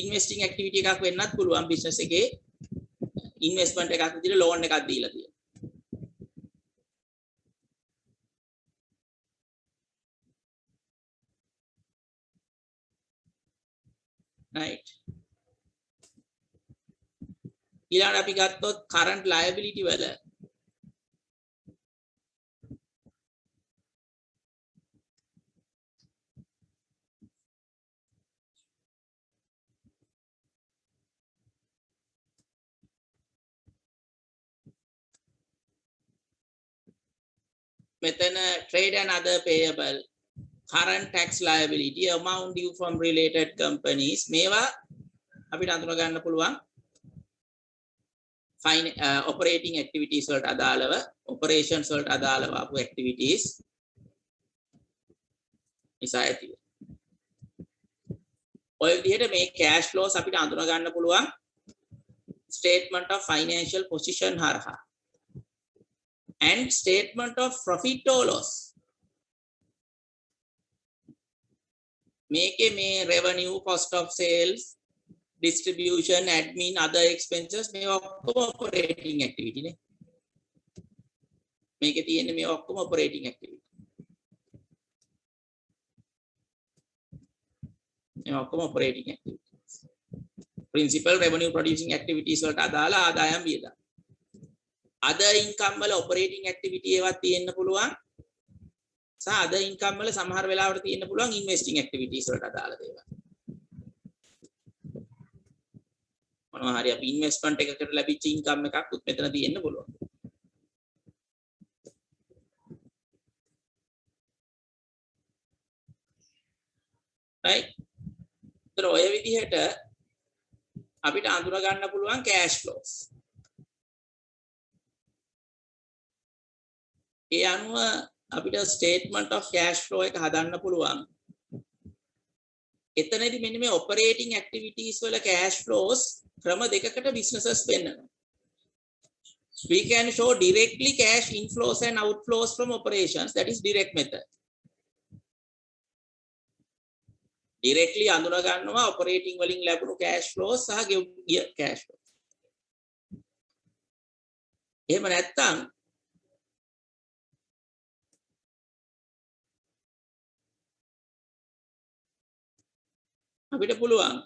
investing activity එකක් වෙන්නත් පුළුවන් business එකේ investment එකක් විදිහට loan එකක් දීලා තියෙනවා. Right. ඊළඟට අපි ගත්තොත් current liability වල මෙතන trade and other payable, current tax liability, amount due from related companies මේවා අපිට අඳුන ගන්න පුළුවන් operating activities වලට අදාළව operations වලට අදාළව ආපු activities නිසා ඇති වෙනවා. ඔය විදිහට මේ cash flows අපිට අඳුන ගන්න පුළුවන් statement of financial position හරහා and statement of profit or loss. මේකේ මේ revenue, cost of sales, distribution, admin, other expenses මේවා ඔක්කොම operating activity නේ. මේකේ තියෙන්නේ මේ ඔක්කොම operating activity. මේ ඔක්කොම operating activities. Principal revenue producing activities වලට අදාළ ආදායම් වියදම්. other income වල operating activity ඒවා තියෙන්න පුළුවන්. සහ other income වල සමහර වෙලාවට තියෙන්න පුළුවන් investing activities වලට අදාළ දේවල්. මොනවා හරි අපි investment එකකට ලැබිච්ච income එකක් උත් මෙතන තියෙන්න පුළුවන්. right? ඒතර ඔය විදිහට අපිට අඳුර ගන්න පුළුවන් cash flows. ඒ අනුව අපිට statement of cash flow එක හදන්න පුළුවන්. එතනදී මෙන්න මේ operating activities වල cash flows ක්‍රම දෙකකට businesses පෙන්නනවා. We can show directly cash inflows and outflows from operations, that is direct method. Directly අඳුර ගන්නවා operating වලින් ලැබුණු cash flows සහ ගිය cash flows. එහෙම නැත්නම් අපිට පුළුවන්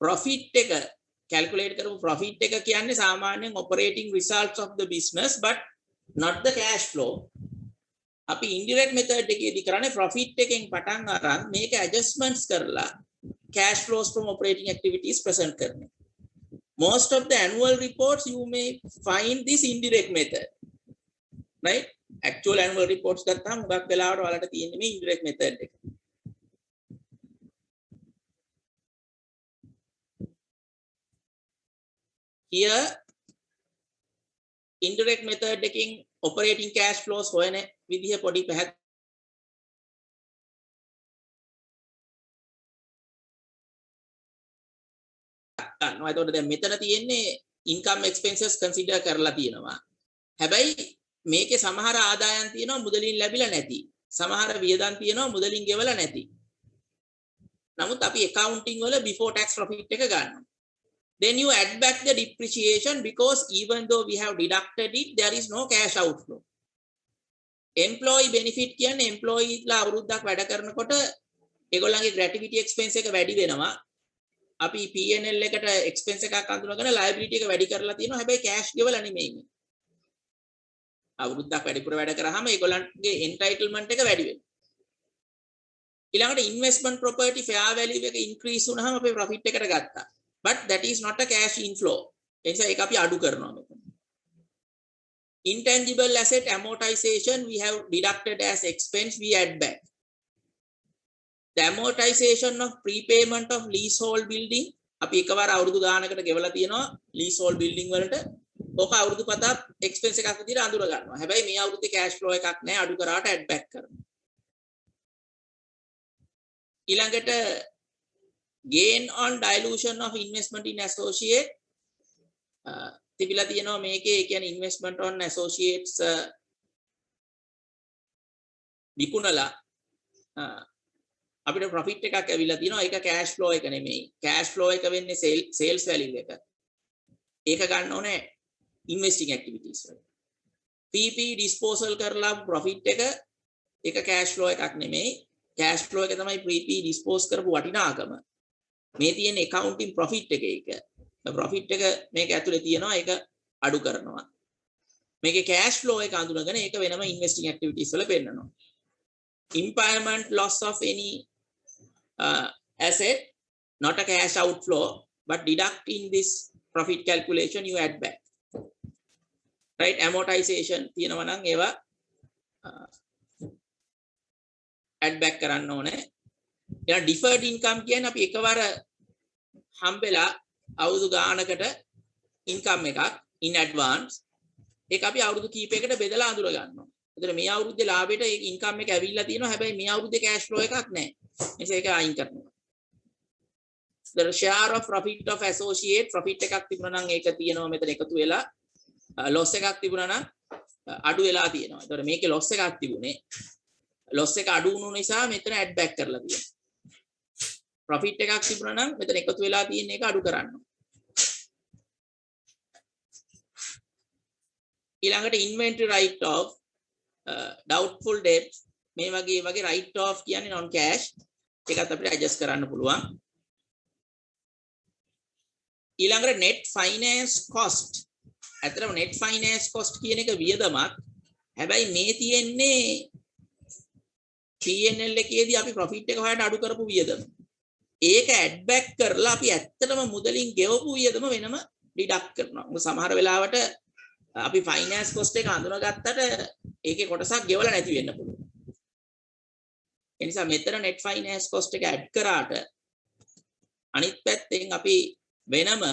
profit එක calculate කරපු profit එක කියන්නේ සාමාන්‍යයෙන් operating results of the business but not the cash flow. අපි indirect method එකේදී කරන්නේ profit එකෙන් පටන් අරන් මේක adjustments කරලා cash flows from operating activities present කරන. Most of the annual reports you may find this indirect method, right? Actual annual reports ගත්තාම හුඟක් වෙලාවට ඔයාලට තියෙන්නේ මේ indirect method එක. Here indirect method එකකින් operating cash flows හොයන විදිහ පොඩි පැහැදිලි ගන්නවා. එතකොට දැන් මෙතන තියෙන්නේ income expenses consider කරලා තියෙනවා. හැබැයි මේකේ සමහර ආදායම් තියෙනවා මුදලින් ලැබිලා නැති. සමහර වියදම් තියෙනවා මුදලින් ගෙවලා නැති. නමුත් අපි accounting වල before tax profit එක ගන්නවා. Then you add back the depreciation because even though we have deducted it, there is no cash outflow. Employee benefit කියන්නේ employee ලා අවුරුද්දක් වැඩ කරනකොට ඒගොල්ලන්ගේ gratuity expense එක වැඩි වෙනවා. අපි P&L එකට expense එකක් අඳුනගෙන liability එක වැඩි කරලා තියෙනවා. හැබැයි cash ගෙවලා නෙමෙයි. අවුරුද්දක් වැඩිපුර වැඩ කරාම ඒගොල්ලන්ගේ entitlement එක වැඩි වෙනවා. ඊළඟට investment property fair value එක increase වුණාම අපේ profit එකට ගත්තා. But that is not a cash inflow. එනිසා ඒක අපි අඩු කරනවා මෙතන. Intangible asset amortization we have deducted as expense, we add back. The amortization of prepayment of leasehold building අපි එකවර අවුරුදු ගානකට ගෙවලා තියෙනවා leasehold building වලට. ඕක අවුරුදු පතක් expense එකක් විදිහට අඳුර ගන්නවා. හැබැයි මේ අවුරුද්දේ cash flow එකක් නැහැ, අඩු කරාට add back කරනවා. ඊළඟට gain on dilution of investment in associate තිබිලා තියෙනවා මේකේ. ඒ කියන්නේ investment on associates විකුණලා අපිට profit එකක් ඇවිල්ලා තියෙනවා. ඒක cash flow එක නෙමෙයි. cash flow එක වෙන්නේ sales value එක. ඒක ගන්න ඕනේ investing activities වල. PP disposal කරලා profit එක ඒක cash flow එකක් නෙමෙයි. cash flow එක තමයි PP dispose කරපු වටිනාකම. මේ තියෙන accounting profit එක ඒක. profit එක මේක ඇතුලේ තියෙනවා, ඒක අඩු කරනවා. මේකේ cash flow එක අඳුනගෙන ඒක වෙනම investing activities වල පෙන්නනවා. Impairment loss of any asset, not a cash outflow, but deduct in this profit calculation you add back. Right? Amortization තියෙනවා නම් ඒවා add back කරන්න ඕනේ. ඊළඟ deferred income කියන්නේ අපි එකවර හම්බෙලා අවුරුදු ගානකට income එකක් in advance ඒක අපි අවුරුදු කීපයකට බෙදලා අඳුර ගන්නවා. එතන මේ අවුරුද්දේ ලාභයට ඒ income එක ඇවිල්ලා තියෙනවා. හැබැයි මේ අවුරුද්දේ cash flow එකක් නැහැ. එනිසා ඒක අයින් කරනවා. The share of profit of associate profit එකක් තිබුණා නම් ඒක තියෙනවා මෙතන එකතු වෙලා loss එකක් තිබුණා නම් අඩු වෙලා තියෙනවා. ඒතකොට මේකේ loss එකක් තිබුණේ. loss එක අඩු වුණු නිසා මෙතන add back කරලා තියෙනවා. profit එකක් තිබුණා නම් මෙතන එකතු වෙලා තියෙන එක අඩු කරන්න. ඊළඟට inventory write off, doubtful debt මේ වගේ write off කියන්නේ non cash. ඒකත් අපිට adjust කරන්න පුළුවන්. ඊළඟට net finance cost. ඇත්තටම net finance cost කියන එක වියදමක්. හැබැයි මේ තියෙන්නේ P&L එකේදී අපි profit එක හොයන්න අඩු කරපු වියදම. ඒක add back කරලා අපි ඇත්තටම මුදලින් ගෙවපු වියදම වෙනම deduct කරනවා. මොකද සමහර වෙලාවට අපි finance cost එක අඳුනගත්තට ඒකේ කොටසක් ගෙවලා නැති වෙන්න පුළුවන්. ඒ නිසා මෙතන net finance cost එක add කරාට අනිත් පැත්තෙන් අපි වෙනම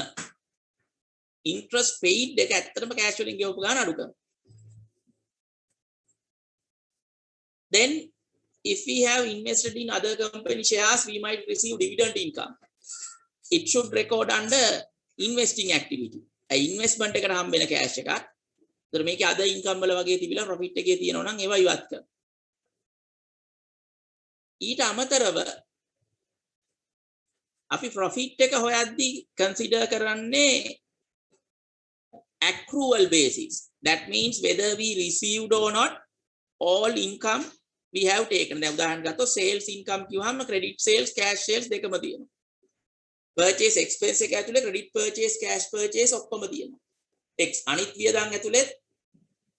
interest paid එක ඇත්තටම cash වලින් ගෙවපු ගාන අඩු කරනවා. Then if we have invested in other company shares, we might receive dividend income. It should record under investing activity. Investment එකට හම්බ වෙන cash එකක්. ඒතර මේකේ other income වල වගේ තිබිලා profit එකේ තියෙනවා නම් ඒවා ඉවත් කරනවා. ඊට අමතරව අපි profit එක හොයද්දී consider කරන්නේ accrual basis. That means whether we received or not, all income we have taken. දැන් උදාහරණ ගත්තොත් sales income කිව්වහම credit sales, cash sales දෙකම තියෙනවා. purchase expense එක ඇතුලේ credit purchase, cash purchase ඔක්කොම තියෙනවා. අනිත් වියදම් ඇතුලේ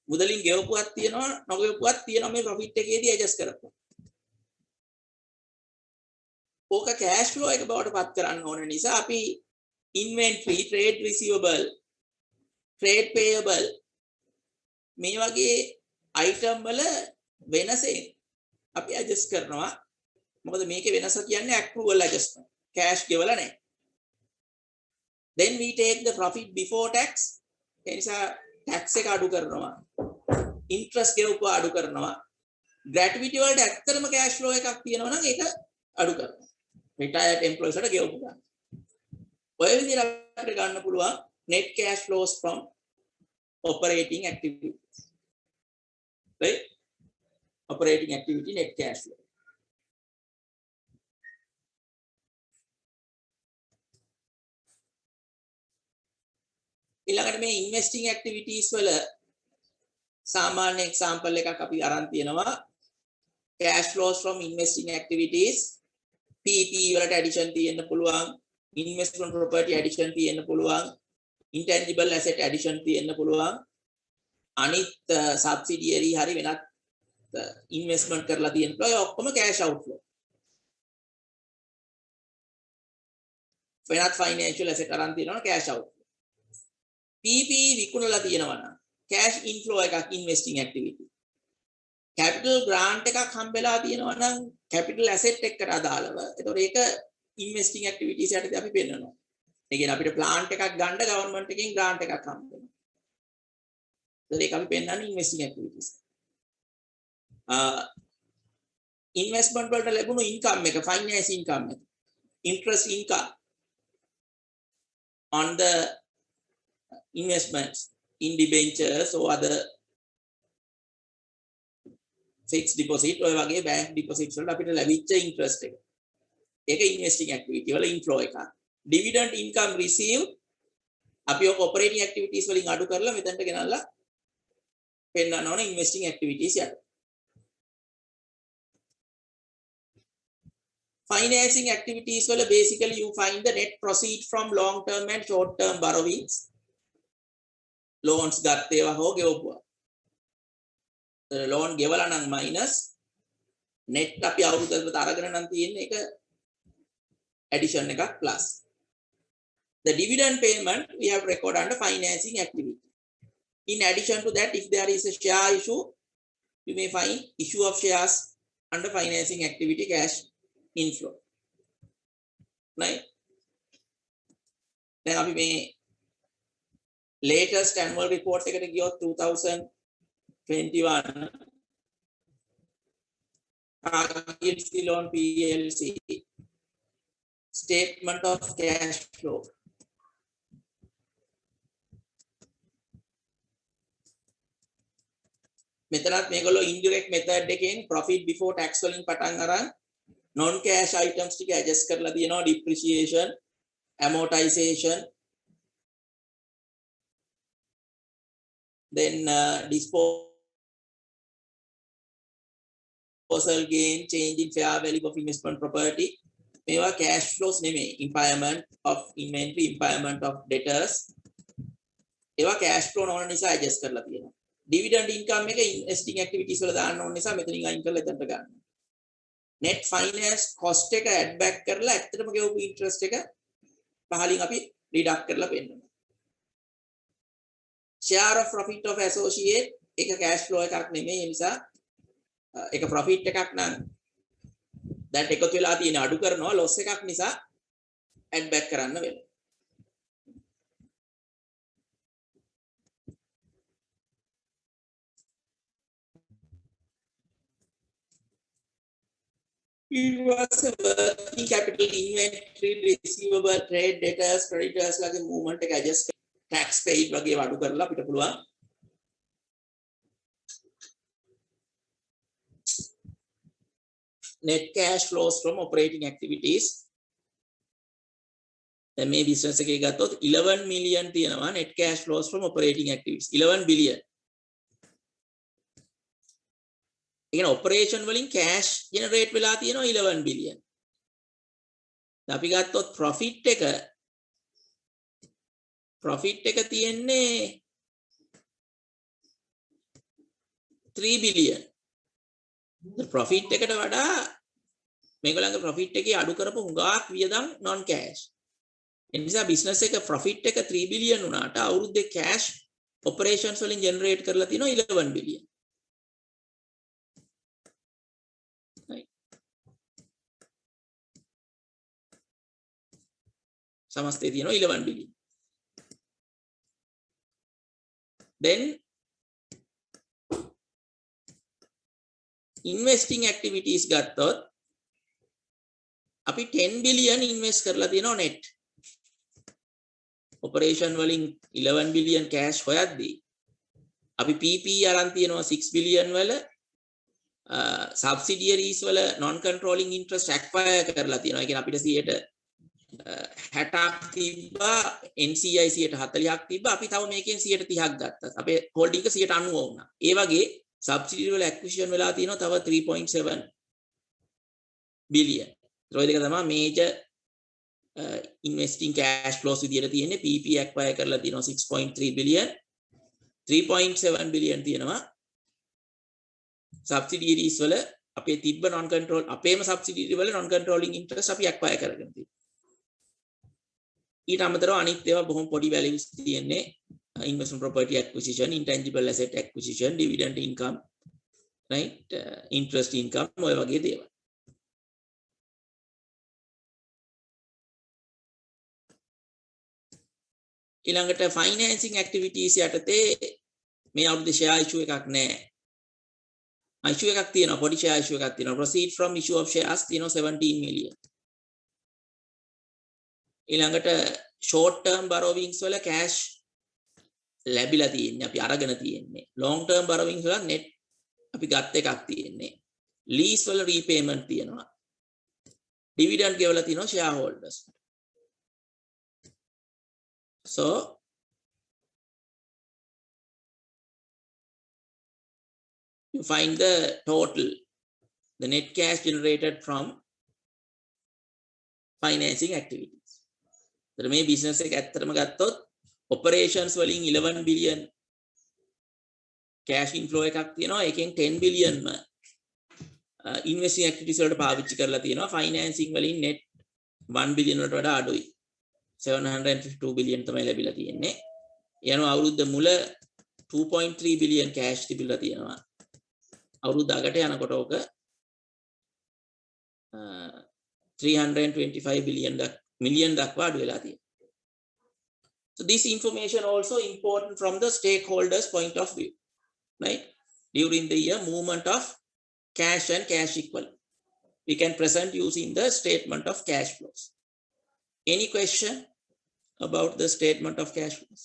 මුදලින් ගෙවපුවක් තියෙනවා, නොගෙවපුවක් තියෙනවා. මේ profit එකේදී adjust කරපුවා. ඕක cash flow එක බවට පත් කරන්න ඕන නිසා අපි inventory, trade receivable, trade payable මේ වගේ item වල වෙනසෙන් අපි adjust කරනවා. මොකද මේකේ වෙනස කියන්නේ accrual adjustment. cash ගෙවලා නැහැ. Then we take the profit before tax. ඒ නිසා tax එක අඩු කරනවා. interest ගෙවපුවා අඩු කරනවා. gratuity වලට ඇත්තටම cash flow එකක් තියෙනවා නම් ඒක අඩු කරනවා. retired employees වලට ගෙවපු ගන්න. ඔය විදිහට අපිට ගන්න පුළුවන් net cash flows from operating activities. Right? Operating activity net cash flow. ඊළඟට මේ investing activities වල සාමාන්‍ය example එකක් අපි අරන් තියෙනවා. cash flows from investing activities PP වලට addition තියෙන්න පුළුවන්, investment property addition තියෙන්න පුළුවන්, intangible asset addition තියෙන්න පුළුවන්, අනිත් subsidiary හරි වෙනත් investment කරලා තියෙන්න පුළුවන්. ඒ ඔක්කොම cash outflow. වෙනත් financial asset අරන් තියෙනවා cash outflow. PP විකුණලා තියෙනවා නම් cash inflow එකක් investing activity. capital grant එකක් හම්බෙලා තියෙනවා නම් capital asset එකට අදාළව. ඒතකොට ඒක investing activities යටතේ අපි පෙන්නනවා. ඒ කියන්නේ අපිට plant එකක් ගන්න government එකෙන් grant එකක් හම්බ වෙනවා. ඒක අපි පෙන්නන්නේ investing activities. investment වලට ලැබුණු income එක, finance income එක, interest income on the investments in debentures or other fixed deposit ඔය වගේ bank deposits වලට අපිට ලැබිච්ච interest එක. ඒක investing activity වල inflow එකක්. dividend income received අපි ඔක operating activities වලින් අඩු කරලා මෙතනට ගෙනල්ලා පෙන්නන්න ඕන investing activities යට. financing activities වල basically you find the net proceed from long term and short term borrowings. loans ගත්තේවා හෝ ගෙවපුවා. loan ගෙවලා නම් minus net අපි අවුරුද්දකට අරගෙන නම් තියෙන්නේ ඒක addition එකක් plus. The dividend payment we have record under financing activity. In addition to that, if there is a share issue, you may find issue of shares under financing activity cash inflow. Right? Then අපි මේ latest annual report එකට ගියොත් 2021 Cargill Ceylon PLC statement of cash flow. මෙතනත් මේගොල්ලෝ indirect method එකෙන් profit before tax වලින් පටන් අරන් non cash items ටික adjust කරලා තියෙනවා, depreciation, amortization, then disposal gain, change in fair value of investment property. මේවා cash flows නෙමෙයි. impairment of inventory, impairment of debtors. ඒවා cash flow නොවන නිසා adjust කරලා තියෙනවා. dividend income එක investing activities වල දාන්න ඕන නිසා මෙතනින් අයින් කරලා එතනට ගන්න. net finance cost එක add back කරලා ඇත්තටම ගෙවපු interest එක පහලින් අපි deduct කරලා පෙන්නනවා. share of profit of associate එක cash flow එකක් නෙමෙයි. ඒ නිසා ඒක profit එකක් නම් that එකතු වෙලා තියෙන අඩු කරනවා loss එකක් නිසා add back කරන්න වෙනවා. It was a working capital, inventory, receivable, trade, debtors, creditors ලගේ movement එක adjust tax paid වගේ අඩු කරලා අපිට පුළුවන් net cash flows from operating activities. දැන් මේ business එකේ ගත්තොත් 11 million තියෙනවා net cash flows from operating activities 11 billion. ඒ කියන්නේ operation වලින් cash generate වෙලා තියෙනවා 11 billion. දැන් අපි ගත්තොත් profit එක තියෙන්නේ 3 billion. profit එකට වඩා මේගොල්ලන්ගේ profit එකේ අඩු කරපු හුඟක් වියදම් non cash. ඒ නිසා business එක profit එක 3 billion වුණාට අවුරුද්දේ cash operations වලින් generate කරලා තියෙනවා 11 billion. right. සමස්තය තියෙනවා 11 billion. then investing activities ගත්තොත් අපි 10 billion invest කරලා තියෙනවා net. operation වලින් 11 billion cash හොයද්දී අපි PP අරන් තියෙනවා 6 billion වල subsidiaries වල non controlling interest acquire කරලා තියෙනවා. ඒ කියන්නේ අපිට 60ක් තිබ්බා NCI 40ක් තිබ්බා අපි තව මේකෙන් 30ක් ගත්තා. අපේ holding එක 90 වුණා. ඒ වගේ subsidiary වල acquisition වෙලා තියෙනවා තව 3.7 billion. ඔය දෙක තමයි major investing cash flows විදියට තියෙන්නේ. PP acquire කරලා තියෙනවා 6.3 billion. 3.7 billion තියෙනවා subsidiaries වල අපේ තිබ්බ non control අපේම subsidiary වල non controlling interest අපි acquire කරගෙන තියෙනවා. ඊට අමතරව අනිත් ඒවා බොහොම පොඩි values තියෙන්නේ investment property acquisition, intangible asset acquisition, dividend income, right, interest income ඔය වගේ දේවල්. ඊළඟට financing activities යටතේ මේ අවුරුද්දේ share issue එකක් නැහැ. issue එකක් තියෙනවා, පොඩි share issue එකක් තියෙනවා. proceed from issue of shares තියෙනවා 17 million. ඊළඟට short term borrowings වල cash ලැබිලා තියෙන්නේ අපි අරගෙන තියෙන්නේ. long term borrowings වල net අපි ගත්ත එකක් තියෙන්නේ. lease වල repayment තියෙනවා. dividend ගෙවලා තියෙනවා shareholders. so you find the total, the net cash generated from financing activities. तर මේ business එක ඇත්තටම ගත්තොත් operations වලින් 11 billion cash inflow එකක් තියෙනවා. ඒකෙන් 10 billion investing activities වලට පාවිච්චි කරලා තියෙනවා. financing වලින් net 1 billion වලට වඩා අඩුයි. 752 billion තමයි ලැබිලා තියෙන්නේ. යනවා අවුරුද්ද මුල 2.3 billion cash තිබිලා තියෙනවා. අවුරුද්ද අගට යනකොට ඕක 325 million දක්වා අඩු වෙලා තියෙනවා. So this information also important from the stakeholders point of view, right? During the year movement of cash and cash equivalent we can present using the statement of cash flows. Any question about the statement of cash flows?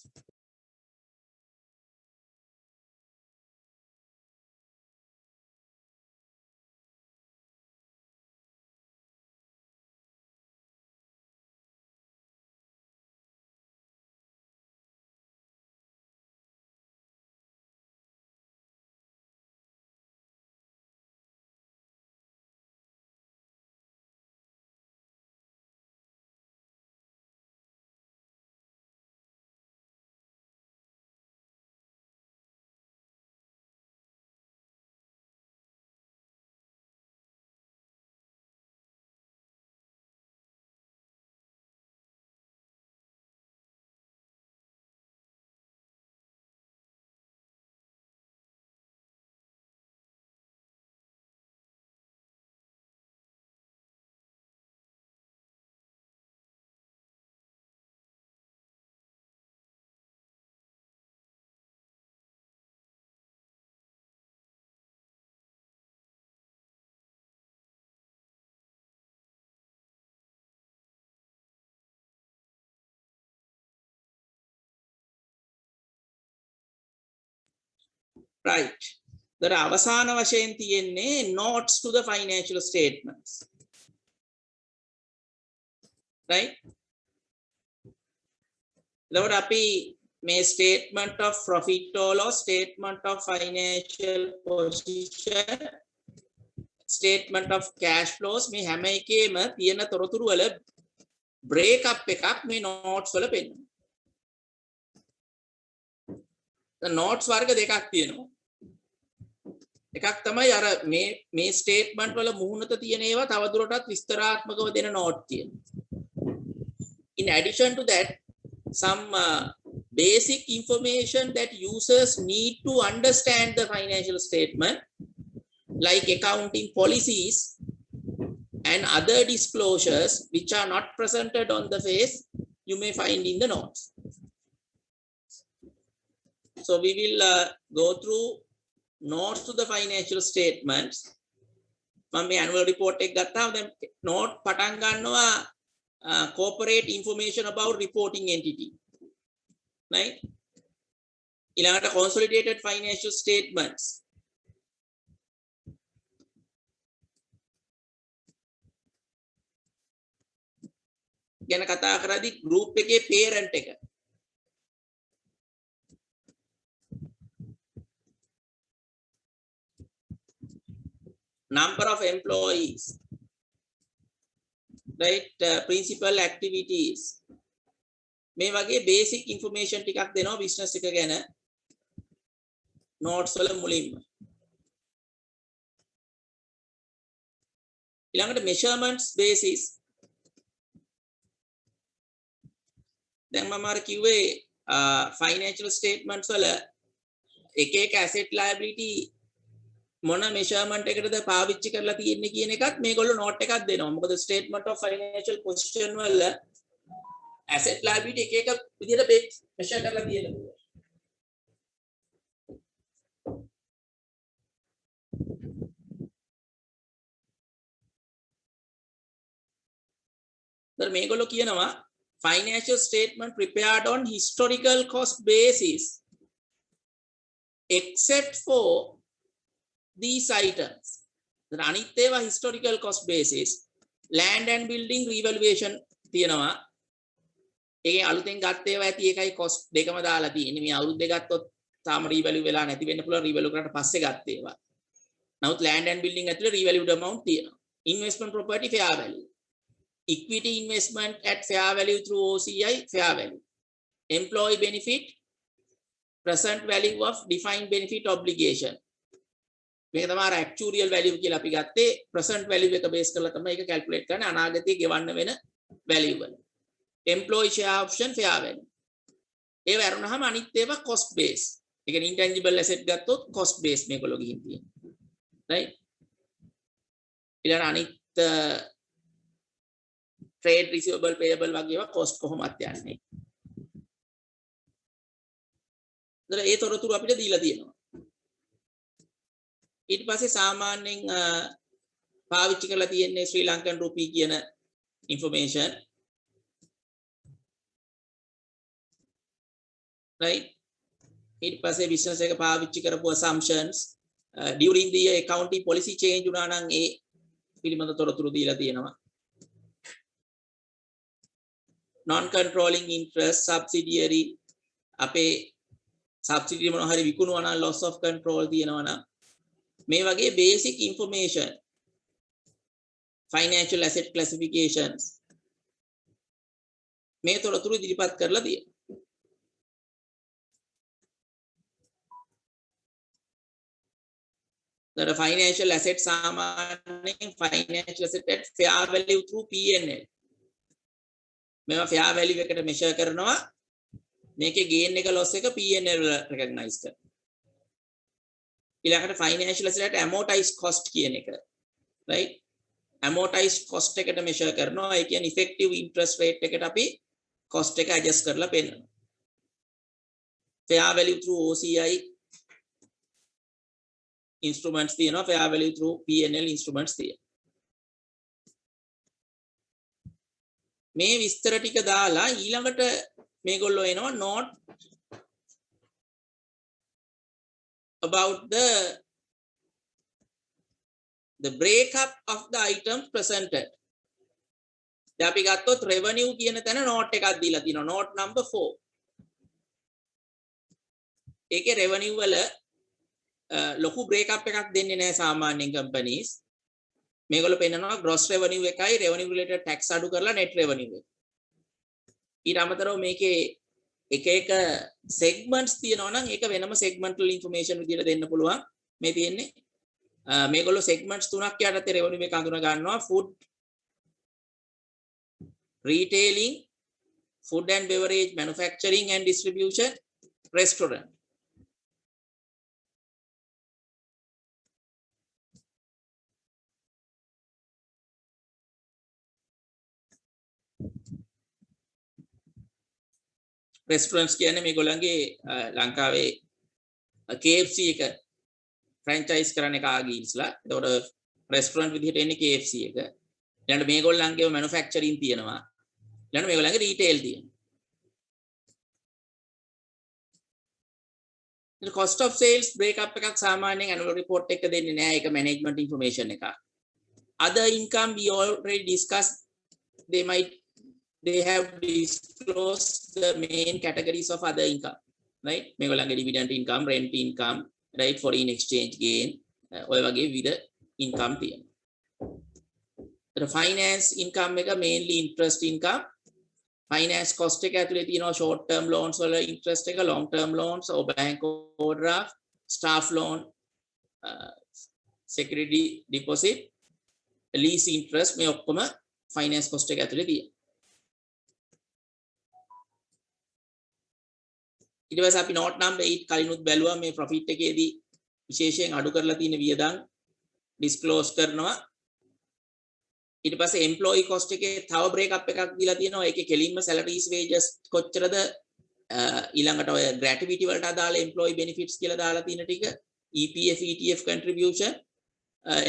right. දර අවසාන වශයෙන් තියෙන්නේ notes to the financial statements, right. එතකොට අපි මේ statement of profit or loss, statement of financial position, statement of cash flows මේ හැම එකේම තියෙන තොරතුරු වල break up එකක් මේ notes වල පෙන්නනවා. notes වර්ග දෙකක් තියෙනවා. එකක් තමයි අර මේ statement වල මුහුණත තියෙන ඒවා තවදුරටත් විස්තරාත්මකව දෙන note තියෙනවා. In addition to that, some basic information that users need to understand the financial statement, like accounting policies and other disclosures which are not presented on the face, you may find in the notes. So we will go through notes to the financial statements. මම මේ annual report එක ගත්තාම දැන් note පටන් ගන්නවා corporate information about reporting entity, right. ඊළඟට consolidated financial statements, ගැන කතා කරද්දී group එකේ parent එක, number of employees, right, principal activities, මේ වගේ basic information ටිකක් දෙනවා business එක ගැන notes වල මුලින්ම. ඊළඟට measurements basis, දැන් මම අර කිව්වේ financial statements වල එක එක asset liability මොන measurement එකකටද පාවිච්චි කරලා තියෙන්නේ කියන එකත් මේගොල්ලෝ note එකක් දෙනවා. මොකද statement of financial position වල asset liability එක එක විදිහට measure කරලා තියෙනවා. දැන් මේගොල්ලෝ කියනවා financial statement prepared on historical cost basis except for these items. දැන් අනිත් ඒවා historical cost basis, land and building revaluation තියෙනවා. ඒකෙන් අලුතෙන් ගත්ත ඒවා ඇති ඒකයි cost දෙකම දාලා තියෙන්නේ. මේ අවුරුද්දේ ගත්තොත් තාම revalue වෙලා නැති වෙන්න පුළුවන්, revalue කරාට පස්සේ ගත්ත ඒවා. නමුත් land and building ඇතුලේ revalued amount තියෙනවා. investment property fair value, equity investment at fair value through OCI fair value, employee benefit present value of defined benefit obligation. මේක තමයි actuarial value කියලා අපි ගත්තේ. present value එක base කරලා තමයි ඒක calculate කරන්නේ අනාගතයේ ගෙවන්න වෙන value වල. employee share option fair value. ඒව අරුණාම අනිත් ඒවා cost base. ඒ කියන්නේ intangible asset ගත්තොත් cost base මේකවල ගිහින් තියෙනවා. right. ඊළඟ අනිත් trade receivable payable වගේ ඒවා cost කොහොමද යන්නේ. ඒතර ඒ තොරතුරු අපිට දීලා තියෙනවා. ඊට පස්සේ සාමාන්‍යයෙන් පාවිච්චි කරලා තියෙන්නේ ශ්‍රී ලංකන් රුපී කියන information, right. ඊට පස්සේ business එක පාවිච්චි කරපු assumptions, during the year accounting policy change වුණා නම් ඒ පිළිබඳ තොරතුරු දීලා තියෙනවා. non controlling interest, subsidiary, අපේ subsidiary මොනවා හරි විකුණුවා නම් loss of control තියෙනවා නම් මේ වගේ basic information, financial asset classifications මේ තොරතුරු ඉදිරිපත් කරලා තියෙනවා. The financial asset සාමාන්‍යයෙන් financial asset at fair value through P&L. මේවා fair value එකට measure කරනවා. මේකේ gain එක loss එක P&L වල recognize කරනවා. ඊළඟට financial asset at amortized cost කියන එක, right. amortized cost එකට measure කරනවා. ඒ කියන්නේ effective interest rate එකට අපි cost එක adjust කරලා පෙන්නනවා. fair value through OCI instruments තියෙනවා, fair value through P&L instruments තියෙනවා. මේ විස්තර ටික දාලා ඊළඟට මේගොල්ලෝ එනවා note about the breakup of the items presented. දැන් අපි ගත්තොත් revenue කියන තැන note එකක් දීලා තිනවා note number 4. ඒකේ revenue වල ලොකු breakup එකක් දෙන්නේ නැහැ සාමාන්‍යයෙන් companies. මේගොල්ලෝ පෙන්නනවා gross revenue එකයි revenue related tax අඩු කරලා net revenue එක. ඊට අමතරව මේකේ එක එක segments තියෙනවා නම් ඒක වෙනම segmental information විදියට දෙන්න පුළුවන්. මේ තියෙන්නේ මේගොල්ලෝ segments තුනක් යටතේ revenue එක අඳුන ගන්නවා food retailing, food and beverage manufacturing and distribution, restaurant. Restaurants කියන්නේ මේගොල්ලන්ගේ ලංකාවේ KFC එක franchise කරන එක ආගීස්ලා. එතකොට restaurant විදිහට එන්නේ KFC එක. ඊළඟට මේගොල්ලන්ගේ manufacturing තියෙනවා. ඊළඟට මේගොල්ලන්ගේ retail තියෙනවා. The cost of sales breakup එකක් සාමාන්‍යයෙන් annual report එක දෙන්නේ නැහැ. ඒක management information එකක්. Other income we already discussed. They have disclosed the main categories of other income, right? මේගොල්ලන්ගේ dividend income, rent income, right? Foreign exchange gain, ඔය වගේ විවිධ income තියෙනවා. The finance income එක mainly interest income. Finance cost එක ඇතුලේ තියෙනවා short term loans වල interest එක, long term loans, or bank overdraft, staff loan, security deposit, lease interest මේ ඔක්කොම finance cost එක ඇතුලේ තියෙනවා. ඊට පස්සේ අපි note number 8 කලිනුත් බැලුවා මේ profit එකේදී විශේෂයෙන් අඩු කරලා තියෙන වියදම් disclose කරනවා. ඊට පස්සේ employee cost එකේ තව break up එකක් දීලා තියෙනවා. ඒකේ කෙලින්ම salaries wages කොච්චරද ඊළඟට ඔය gratuity වලට අදාළ employee benefits කියලා දාලා තියෙන ටික EPF ETF contribution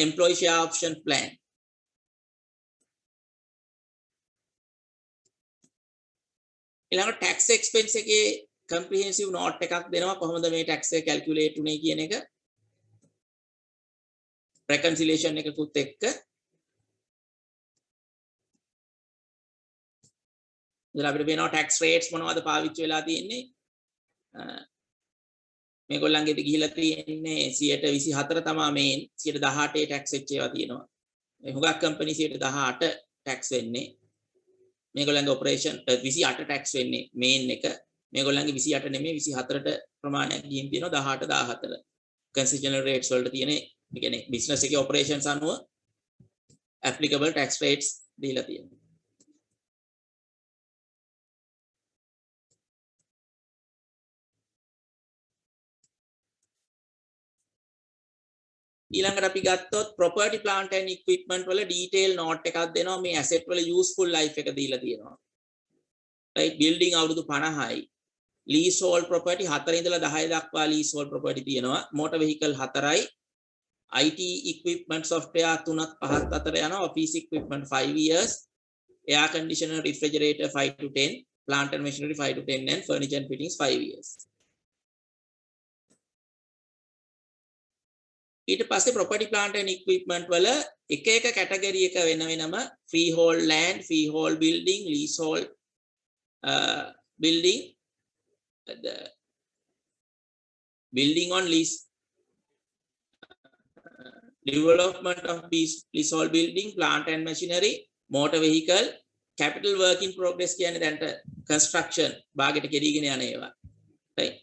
employee share option plan. ඊළඟට tax expense එකේ comprehensive note එකක් දෙනවා කොහොමද මේ tax එක calculate උනේ කියන එක reconciliation එකකුත් එක්ක. ඉතින් අපිට වෙනවා tax rates මොනවද පාවිච්චි වෙලා තියෙන්නේ. මේගොල්ලන්ගෙදි ගිහිලා තියෙන්නේ 124 තමයි මේන් 118 tax වෙච්ච ඒවා තියෙනවා. මේ හුඟක් company 118 tax වෙන්නේ. මේගොල්ලන්ගේ operation 28 tax වෙන්නේ මේන් එක. මේගොල්ලන්ගේ 28 නෙමෙයි 24ට ප්‍රමාණයක් ගිහින් තියෙනවා 18 14 concessional rates වලට තියෙන ඒ කියන්නේ business එකේ operations අනුව applicable tax rates දීලා තියෙනවා. ඊළඟට අපි ගත්තොත් property plant and equipment වල detail note එකක් දෙනවා. මේ asset වල useful life එක දීලා තියෙනවා. right building අවුරුදු 50යි. leasehold property 4 ඉඳලා 10 දක්වා leasehold property තියෙනවා. motor vehicle 4යි. IT equipment software 3ක් 5ක් අතර යනවා. office equipment 5 years. air conditioner refrigerator 5 to 10. plant and machinery 5 to 10 and furniture and fittings 5 years. ඊට පස්සේ property plant and equipment වල එක එක category එක වෙන වෙනම freehold land, freehold building, leasehold building, the building on lease, development of leasehold building, plant and machinery, motor vehicle, capital work in progress කියන්නේ දැන්ට construction භාගයට කෙරීගෙන යන ඒවා. right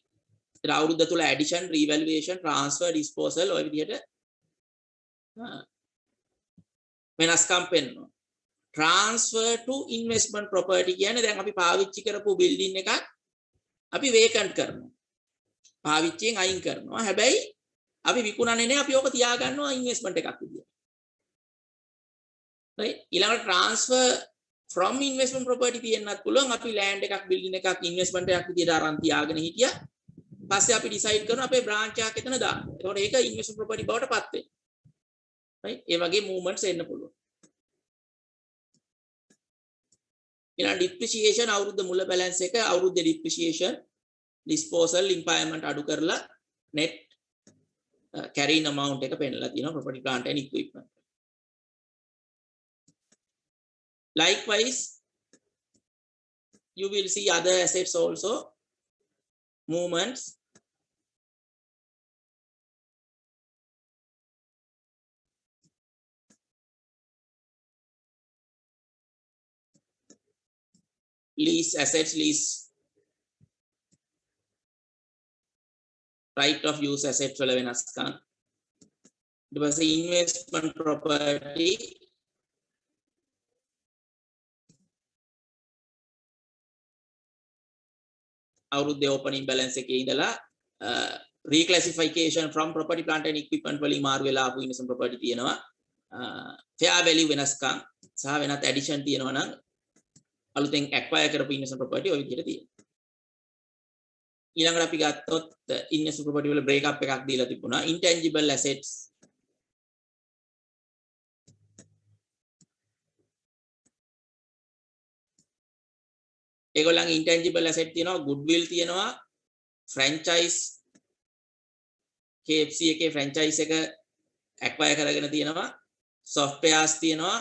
අවුරුද්ද තුල addition, revaluation, transfer, disposal ඔය විදිහට වෙනස්කම් පෙන්වනවා. transfer to investment property කියන්නේ දැන් අපි පාවිච්චි කරපු building එකක් අපි vacant කරනවා. පාවිච්චියෙන් අයින් කරනවා. හැබැයි අපි විකුණන්නේ නැහැ. අපි ඕක තියාගන්නවා investment එකක් විදියට. right ඊළඟට transfer from investment property තියෙන්නත් පුළුවන්. අපි land එකක් building එකක් investment එකක් විදියට අරන් තියාගෙන හිටියා. පස්සේ අපි decide කරනවා අපේ branch එකක් එතන දාන්න. එතකොට ඒක investment property බවට පත් වෙනවා. right ඒ වගේ movements එන්න පුළුවන්. ඊළඟ depreciation අවුරුද්ද මුල balance එක අවුරුද්දේ depreciation disposal impairment අඩු කරලා net carrying amount එක පෙන්නලා තියෙනවා property plant and equipment. Likewise, you will see other assets also, movements. Lease assets, lease right of use assets වල වෙනස්කම්. ඊට පස්සේ investment property අවුරුද්දේ opening balance එකේ ඉඳලා reclassification from property plant and equipment වලින් මාරු වෙලා ආපු investment property තියෙනවා. fair value වෙනස්කම් සහ වෙනත් addition තියෙනවා නම් අලුතෙන් acquire කරපු investment property ඔය විදිහට තියෙනවා. ඊළඟට අපි ගත්තොත් investment property වල break up එකක් දීලා තිබුණා. intangible assets ඒගොල්ලන්ගේ intangible asset තියෙනවා, goodwill තියෙනවා, franchise KFC එකේ franchise එක acquire කරගෙන තියෙනවා, softwares තියෙනවා,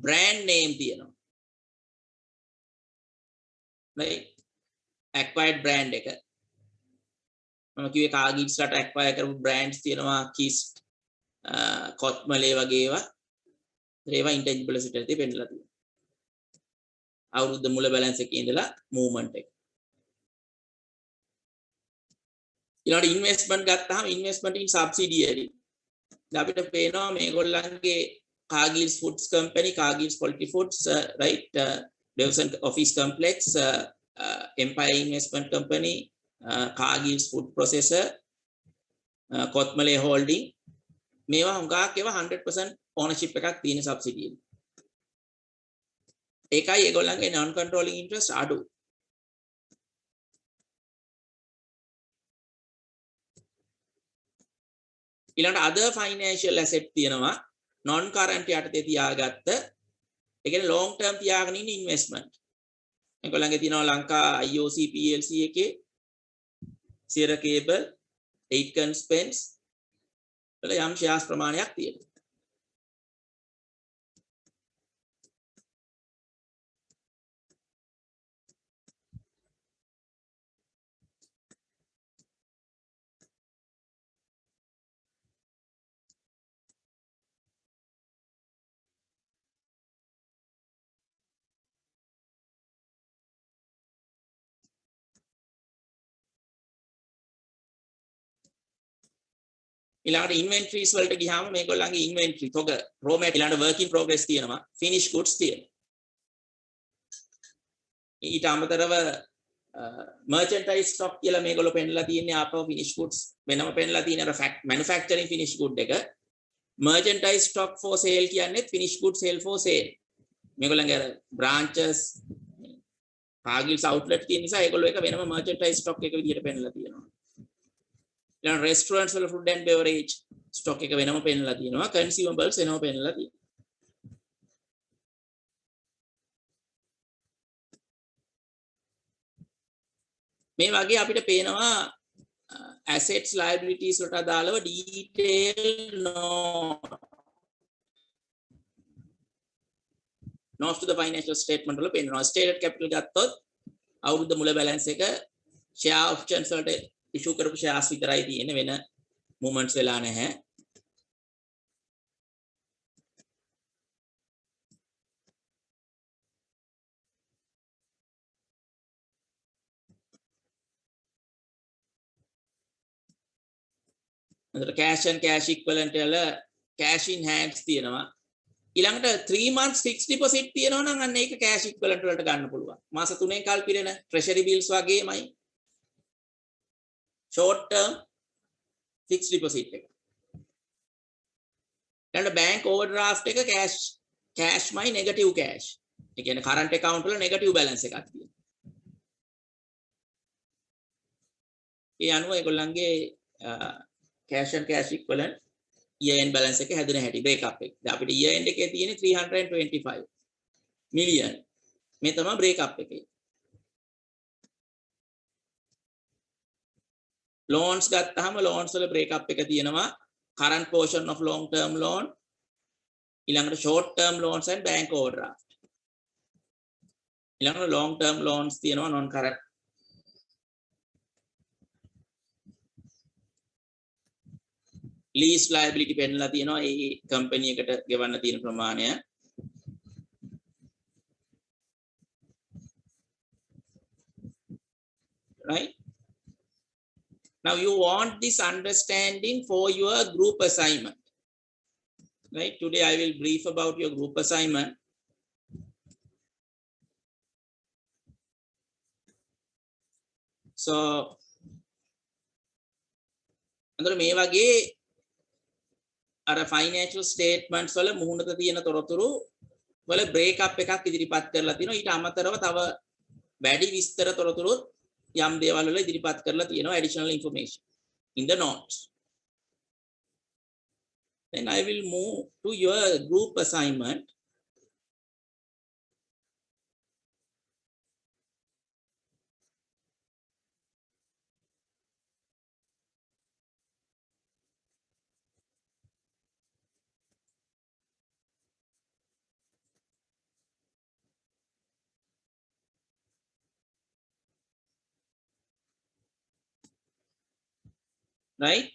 brand name තියෙනවා. right, acquired brand එක මම කිව්වේ කාගිල්ස් රට acquire කරපු brands තියෙනවා, kiss කොත්මලේ වගේ ඒවා intangible asset එකේ පෙන්නලා තියෙනවා. අවුරුද්ද මුල බැලන්ස් එකේ ඉඳලා මූවමන්ට් එක. ඊළඟට ඉන්වෙස්ට්මන්ට් ගත්තාම ඉන්වෙස්ට්මන්ට් ඉන් සබ්සිඩියරි. දැන් අපිට පේනවා මේගොල්ලන්ගේ කාගිල්ස් ෆුඩ්ස් කම්පැනි, කාගිල්ස් පොලිටි Foods, right, Dawson office complex, Empire investment company, Cargills food processor, Kotmale holding, මේවා හුඟක් ඒවා 100% ඕනර්ෂිප් එකක් තියෙන සබ්සිඩියරි. ඒකයි ඒගොල්ලන්ගේ non controlling interest අඩු. ඊළඟට other financial asset තියෙනවා non current යටතේ තියාගත්ත, ඒ කියන්නේ long term තියාගෙන ඉන්න investment. ඒගොල්ලන්ගේ තියෙනවා ලංකා IOC PLC එකේ Sierra Cable, Aitken Spence වල යම් shares ප්‍රමාණයක් තියෙනවා. ඊළඟට inventories වලට ගියාම මේගොල්ලන්ගේ inventory තොග raw material ඊළඟට work in progress තියෙනවා, finished goods තියෙනවා. ඊට අමතරව merchandise stock කියලා මේගොල්ලෝ පෙන්නලා තියෙන්නේ ආපහු finished goods වෙනම පෙන්නලා තියෙන අර manufacturing finished good එක. merchandise stock for sale කියන්නේ finished goods sale for sale. මේගොල්ලන්ගේ අර branches කාගිල්ස් outlet තියෙන නිසා ඒගොල්ලෝ එක වෙනම merchandise stock එක විදිහට පෙන්නලා තියෙනවා. ඊළඟ restaurants වල food and beverage stock එක වෙනම පෙන්නලා තියෙනවා, consumables වෙනම පෙන්නලා තියෙනවා. මේ වගේ අපිට පේනවා assets liabilities වලට අදාළව detailed notes to the financial statement වල පෙන්නනවා. stated capital ගත්තොත් අවුරුද්ද මුල balance එක share options වලට issue කරපු shares විතරයි තියෙන්නේ, වෙන movements වෙලා නැහැ. cash and cash equivalent වල cash in hands තියෙනවා. ඊළඟට 3 months fixed deposit තියෙනවා නම් අන්න ඒක cash equivalent වලට ගන්න පුළුවන්. මාස 3න් කල් පිරෙන treasury bills වගේමයි short term fixed deposit එක. ඊළඟට bank overdraft එක cash මයි negative cash. ඒ කියන්නේ current account වල negative balance එකක් තියෙනවා. ඒ අනුව ඒගොල්ලන්ගේ cash and cash equivalent year end balance එක හැදෙන හැටි break up එක. දැන් අපිට year end එකේ තියෙන්නේ 325 million. මේ තමයි break up එකේ. loans ගත්තාම loans වල break up එක තියෙනවා current portion of long term loan ඊළඟට short term loans and bank overdraft ඊළඟට long term loans තියෙනවා non current lease liability පෙන්නලා තියෙනවා ඒ company එකට ගෙවන්න තියෙන ප්‍රමාණය right now you want this understanding for your group assignment right today I will brief about your group assignment so අnder මේ වගේ අර financial statements වල මුහුණට තියෙන තොරතුරු වල break up එකක් ඉදිරිපත් කරලා තිනවා ඊට අමතරව තව වැඩි විස්තර තොරතුරු යම් දේවල් වල ඉදිරිපත් කරලා තියෙනවා additional information in the notes then I will move to your group assignment right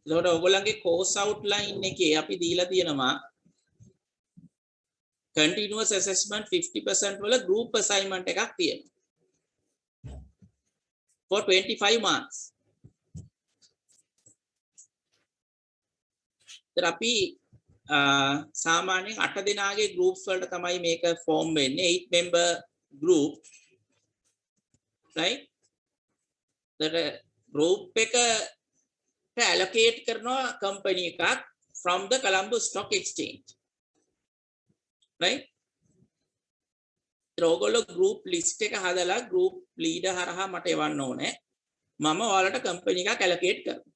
එතකොට ඔයගොල්ලන්ගේ course outline එකේ අපි දීලා තියෙනවා continuous assessment 50% වල group assignment එකක් තියෙනවා for 25 marks ඉතින් අපි සාමාන්‍යයෙන් 8 දෙනාගේ groups වලට තමයි මේක form වෙන්නේ 8 member group right that group එක allocate කරනවා company එකක් from the Colombo Stock Exchange right ඒගොල්ලෝ group list එක හදලා group leader හරහා මට එවන්න ඕනේ මම ඔයාලට company එකක් allocate කරනවා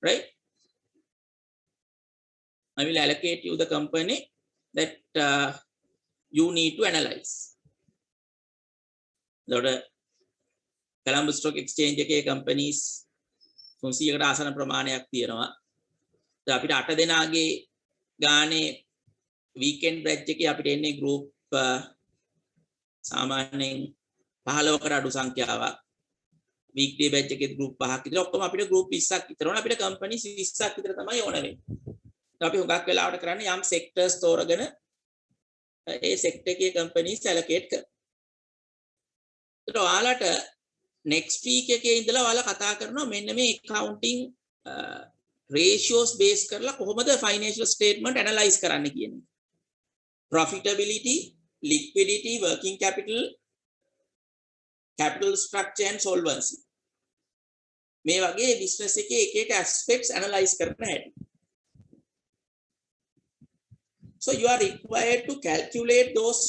right I will allocate you the company that you need to analyze the Colombo Stock Exchange එකේ companies 300කට ආසන ප්‍රමාණයක් තියෙනවා. දැන් අපිට 8 දෙනාගේ ගානේ weekend batch එකේ අපිට එන්නේ group සාමාන්‍යයෙන් 15කට අඩු සංඛ්‍යාවක්. weekday batch එකේ group 5ක් විතර ඔක්කොම අපිට group 20ක් විතර ඕන අපිට company 20ක් විතර තමයි ඕන වෙන්නේ. අපි හුඟක් වෙලාවට කරන්නේ යම් sectors තෝරගෙන ඒ sector එකේ companies allocate කරනවා. ඒත් ඔයාලට next week එකේ ඉඳලා ඔයාලා කතා කරනවා මෙන්න මේ accounting ratios base කරලා කොහොමද financial statement analyze කරන්න කියන්නේ. Profitability, liquidity, working capital, capital structure and solvency. මේ වගේ business එකේ එක එක aspects analyze කරන්න හැටි. So you are required to calculate those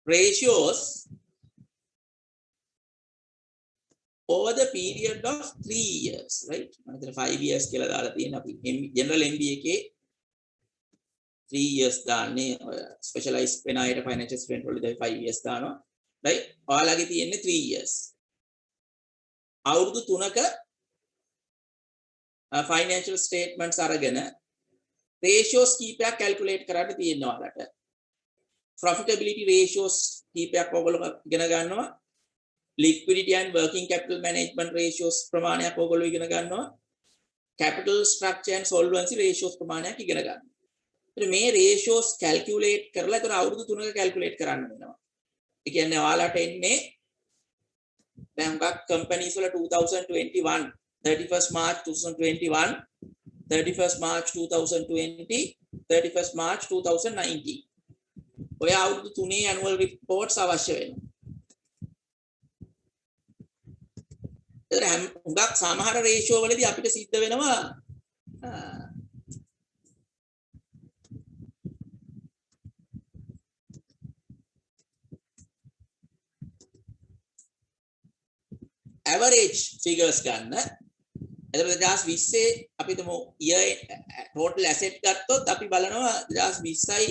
ratios over the period of 3 years right මම 5 years කියලා දාලා තියෙන අපි general MBA එකේ 3 years දාන්නේ specialized වෙන අයට financial statement වලදී 5 years දානවා right ඔයාලගේ තියෙන්නේ 3 years අවුරුදු 3ක financial statements අරගෙන ratios කීපයක් calculate කරන්න තියෙනවා ඔයාලට profitability ratios කීපයක් ඔයගොල්ලෝ ඉගෙන ගන්නවා liquidity and working capital management ratios ප්‍රමාණයක් ඔයගොල්ලෝ ඉගෙන ගන්නවා capital structure and solvency ratios ප්‍රමාණයක් ඉගෙන ගන්නවා ඉතින් මේ ratios calculate කරලා ඒතර අවුරුදු 3ක calculate කරන්න වෙනවා ඒ කියන්නේ ඔයාලට එන්නේ දැන් ගක් companies වල 2021 31st March 2021 31st March 2020 31st March 2019 ඔය අවුරුදු 3 annual reports අවශ්‍ය වෙනවා. ඒතර හුඟක් සමහර රේෂියෝ වලදී අපිට සිද්ධ වෙනවා average figures ගන්න. එතකොට 2020 අපි තුමු year total asset ගත්තොත් අපි බලනවා 2020යි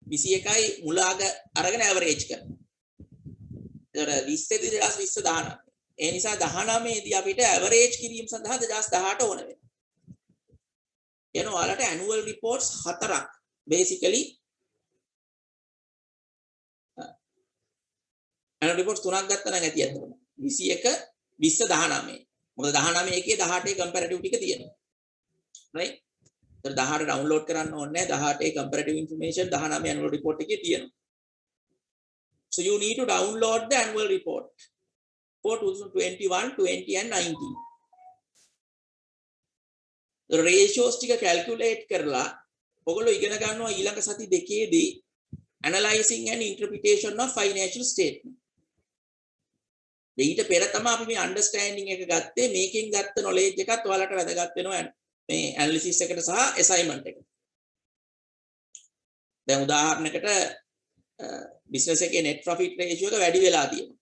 21යි මුලාග අරගෙන average කරනවා. එතකොට 20 2019 ඒ නිසා 19 දී අපිට ඇවරේජ් කිරීම සඳහා 2018 ඕන වෙනවා. එනවා ඔයාලට ඇනුවල් රිපෝට්ස් 4ක් බේසිකලි ඇනුවල් රිපෝට්ස් 3ක් ගත්තා නම් ඇති අතන 21 20 19 මොකද 19 එකේ 18 කම්පැරටිව් ටික තියෙනවා right ඒතර 18 ඩවුන්ලෝඩ් කරන්න ඕනේ නැහැ 18 කම්පැරටිව් ඉන්ෆර්මේෂන් 19 ඇනුවල් රිපෝට් එකේ තියෙනවා so you need to download the annual report for 2021 20 and 19 the ratios ටික calculate කරලා ඔයගොල්ලෝ ඉගෙන ගන්නවා ඊළඟ සති දෙකේදී analyzing and interpretation of financial statement ඊට පෙර තමයි අපි මේ understanding එක ගත්තේ මේකෙන් ගත්ත knowledge එකත් ඔයාලට වැදගත් වෙනවා මේ analysis එකට සහ assignment එකට දැන් උදාහරණයකට business එකේ net profit ratio එක වැඩි වෙලා තියෙනවා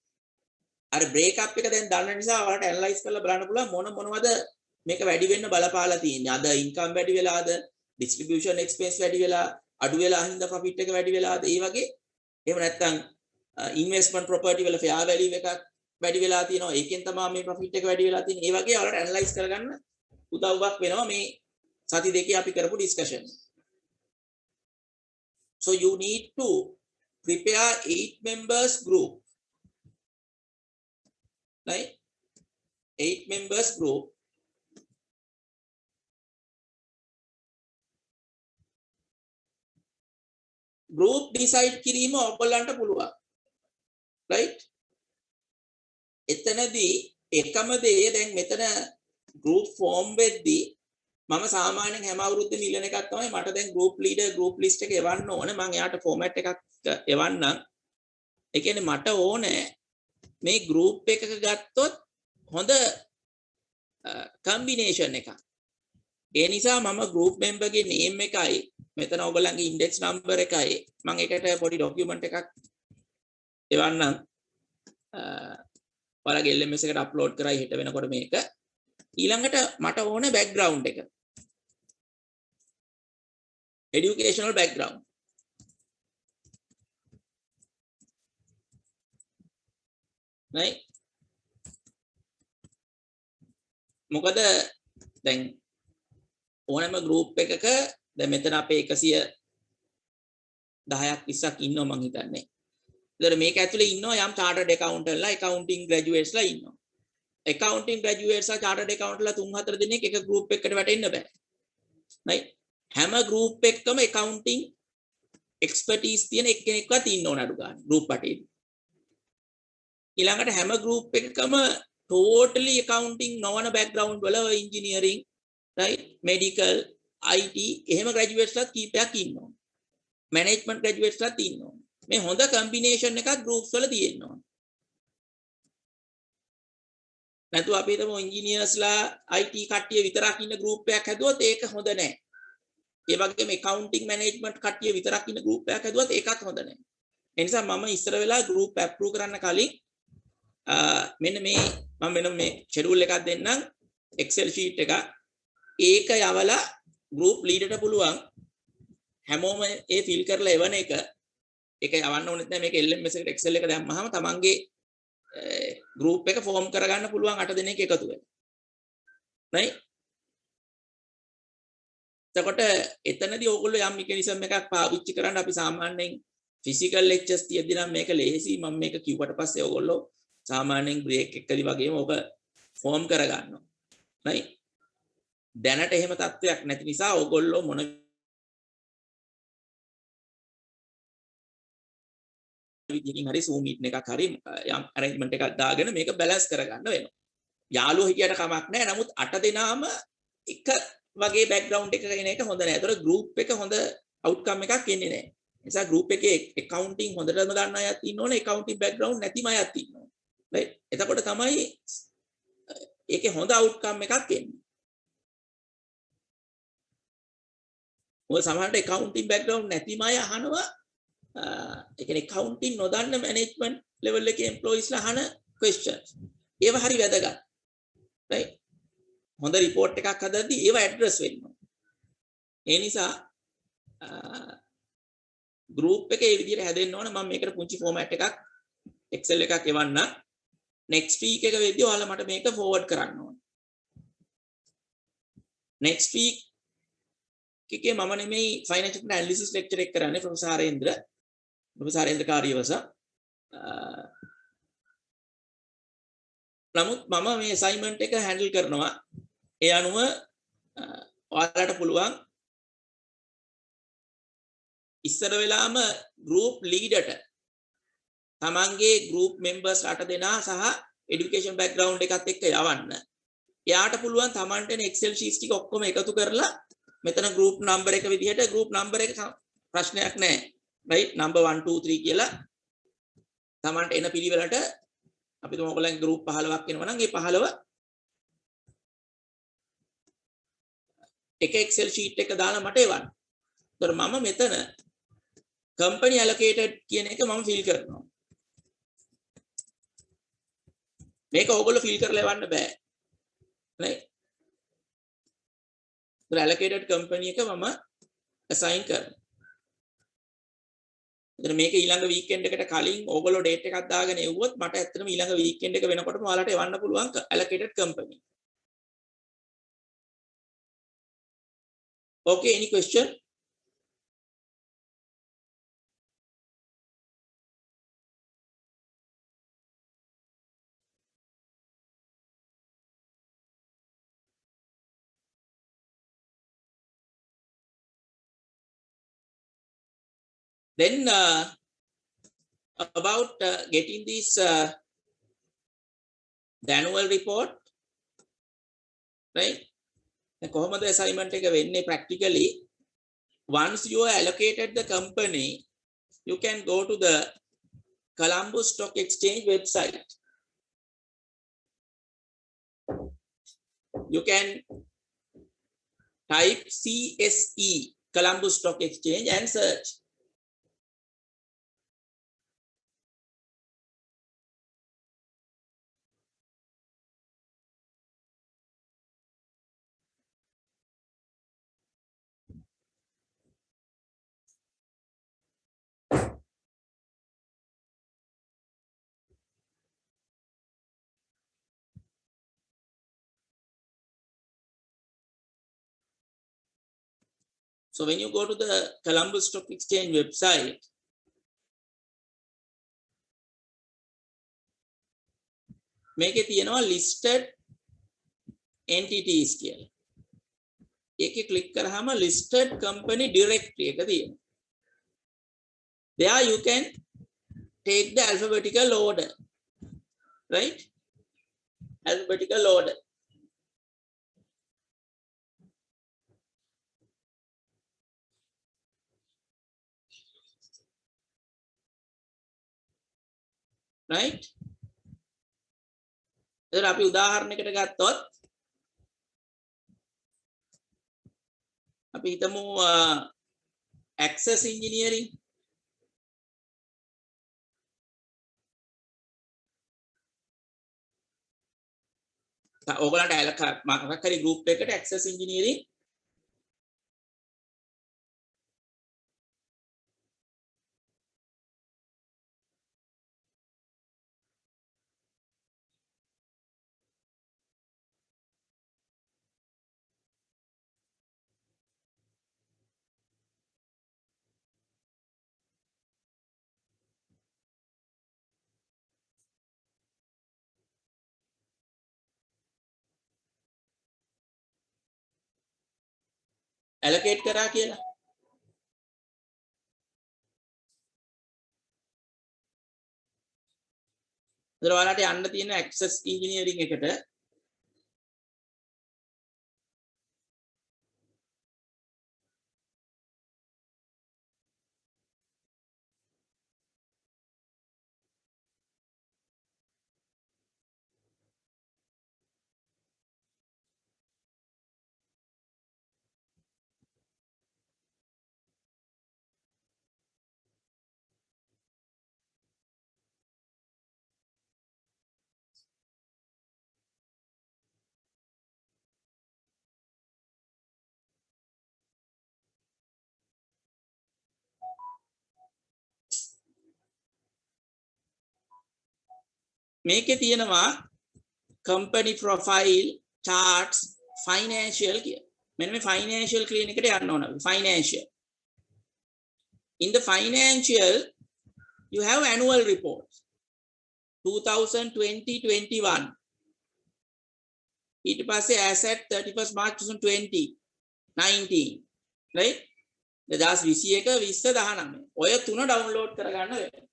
අර break up එක දැන් දන්න නිසා ඔයාලට analyze කරලා බලන්න පුළුවන් මොනවද මේක වැඩි වෙන්න බලපාලා තියෙන්නේ අද income වැඩි වෙලාද distribution expense වැඩි වෙලා අඩු වෙලා හින්දා profit එක වැඩි වෙලාද ඒ වගේ එහෙම නැත්නම් investment property වල fair value එකක් වැඩි වෙලා තියෙනවා ඒකෙන් තමයි මේ profit එක වැඩි වෙලා තියෙන්නේ ඒ වගේ ඔයාලට analyze කරගන්න උදව්වක් වෙනවා මේ සති දෙකේ අපි කරපු discussion so you need to prepare 8 members group right 8 members group group decide කිරීම ඔයගොල්ලන්ට පුළුවන් right එතනදී එකම දේ දැන් මෙතන group form වෙද්දී මම සාමාන්‍යයෙන් හැම අවුරුද්දෙම ඉල්ලන එකක් තමයි මට දැන් group leader group list එක එවන්න ඕනේ මම එයාට format එකක් එවන්නම් ඒ කියන්නේ මට ඕනේ මේ group එකක ගත්තොත් හොඳ combination එකක් ඒ නිසා මම group member ගේ name එකයි මෙතන ඔයගොල්ලන්ගේ index number එකයි මම ඒකට පොඩි document එකක් එවන්නම් ඔයාලගේ LMS එකට අප්ලෝඩ් කරයි හිට වෙනකොට මේක ඊළඟට මට ඕනේ background එක educational background right මොකද දැන් ඕනෑම group එකක දැන් මෙතන අපේ 110ක් 20ක් ඉන්නවා මං හිතන්නේ. ඒතර මේක ඇතුලේ ඉන්නවා යම් chartered accountantලා accounting graduatesලා ඉන්නවා. accounting graduatesලා chartered accountantලා 3-4 දෙනෙක් එක group එකකට වැටෙන්න බෑ. right? හැම group එකකම accounting expertise තියෙන එක්කෙනෙක්වත් ඉන්න ඕන අඩු ගන්න group එකේ. ඊළඟට හැම group එකකම totally accounting නොවන background වල engineering right medical IT එහෙම graduatesලා කීපයක් ඉන්නවා. management graduatesලා ඉන්නවා. මේ හොඳ combination එකක් groups වල තියෙනවා. නැතු අපි හිතමු engineersලා IT කට්ටිය විතරක් ඉන්න group එකක් හැදුවොත් ඒක හොඳ නැහැ. ඒ වගේම accounting management කට්ටිය විතරක් ඉන්න group එකක් හැදුවත් ඒකත් හොඳ නැහැ. ඒ නිසා මම ඉස්සර වෙලා group approve කරන්න කලින් මෙන්න මේ මම මෙන්න මේ schedule එකක් දෙන්නම් Excel sheet එක. ඒක යවලා group leaderට පුළුවන් හැමෝම ඒ fill කරලා එවන එක ඒක යවන්න ඕනෙත් නැහැ මේක LMS එකට Excel එක දැම්මහම තමන්ගේ group එක form කරගන්න පුළුවන් 8 දෙනෙක් එකතු වෙලා. right? එතකොට එතනදී ඕගොල්ලෝ යම් mechanism එකක් පාවිච්චි කරන්න අපි සාමාන්‍යයෙන් physical lectures තියදී නම් මේක ලේසි මම මේක කිව්වට පස්සේ ඕගොල්ලෝ සාමාන්‍යයෙන් break එකකදී වගේම ඕක form කරගන්නවා. right? දැනට එහෙම තත්ත්වයක් නැති නිසා ඕගොල්ලෝ මොන විදිහකින් හරි Zoom meeting එකක් හරි යම් arrangement එකක් දාගෙන මේක balance කරගන්න වෙනවා. යාළුවෝ හිටියට කමක් නැහැ. නමුත් 8 දෙනාම එක වගේ background එකක එන එක හොඳ නැහැ. ඒතර group එක හොඳ outcome එකක් එන්නේ නැහැ. ඒ නිසා group එකේ accounting හොඳටම දන්න අයත් ඉන්න ඕනේ. accounting background නැතිම අයත් ඉන්න ඕනේ. right? එතකොට තමයි ඒකේ හොඳ outcome එකක් එන්නේ. ඔය සමහරට accounting background නැතිම අය අහනවා ඒ කියන්නේ accounting නොදන්න management level එකේ employeesලා අහන questions. ඒව හරි වැදගත්. right? හොඳ report එකක් හදද්දී ඒව address වෙන්න ඕනේ. ඒ නිසා group එකේ මේ විදිහට හැදෙන්න ඕන මම මේකට පුංචි format එකක් Excel එකක් එවන්න. next week එක වෙද්දී ඔයාලා මට මේක forward කරන්න ඕනේ. next week එකේ මම නෙමෙයි financial analysis lecture එක කරන්නේ ප්‍රොෆෙසර් හරේන්ද්‍ර කාර්යවස. නමුත් මම මේ assignment එක handle කරනවා. ඒ අනුව ඔයාලට පුළුවන් ඉස්සර වෙලාම group leader ට තමන්ගේ group members 8 දෙනා සහ education background එකත් එක්ක යවන්න. එයාට පුළුවන් තමන්ට Excel sheets ටික ඔක්කොම එකතු කරලා මෙතන group number එක විදිහට group number එක ප්‍රශ්නයක් නැහැ. right number 1 2 3 කියලා තමන්ට එන පිළිවෙලට අපි තුමු ඔයගොල්ලන්ගේ group 15ක් වෙනවා නම් ඒ 15 එක Excel sheet එක දාලා මට එවන්න. ඒතර මම මෙතන company allocated කියන එක මම fill කරනවා. මේක ඕගොල්ලෝ fill කරලා එවන්න බෑ. right ඒතර allocated company එක මම assign කරනවා. එතන මේක ඊළඟ weekend එකට කලින් ඕගොල්ලෝ date එකක් දාගෙන එවුවොත් මට ඇත්තටම ඊළඟ weekend එක වෙනකොටම ඔයාලට එවන්න පුළුවන් allocated company. Okay, any question? Then about getting this the annual report, right? කොහොමද assignment එක වෙන්නේ practically? Once you are allocated the company, you can go to the Colombo Stock Exchange website. You can type CSE, Colombo Stock Exchange, and search. So when you go to the Colombo Stock Exchange website, මේකේ තියෙනවා listed entities කියලා. ඒකේ click කරාම listed company directory එක තියෙනවා. There you can take the alphabetical order, right? Alphabetical order. Right? එතන අපි උදාහරණයකට ගත්තොත් අපි හිතමු access engineering. ඕගලන්ට මොකක් හරි group එකකට access engineering allocate කරා කියලා. ඒතර ඔයාලට යන්න තියෙන access engineering එකට මේකේ තියෙනවා company profile charts financial කිය. මෙන්න මේ financial කියන එකට යන්න ඕන. Financial. In the financial you have annual reports 2020-21. ඊට පස්සේ asset 31st March 2020 19 right 2021 20 19 ඔය තුන ඩවුන්ලෝඩ් කරගන්න වෙනවා.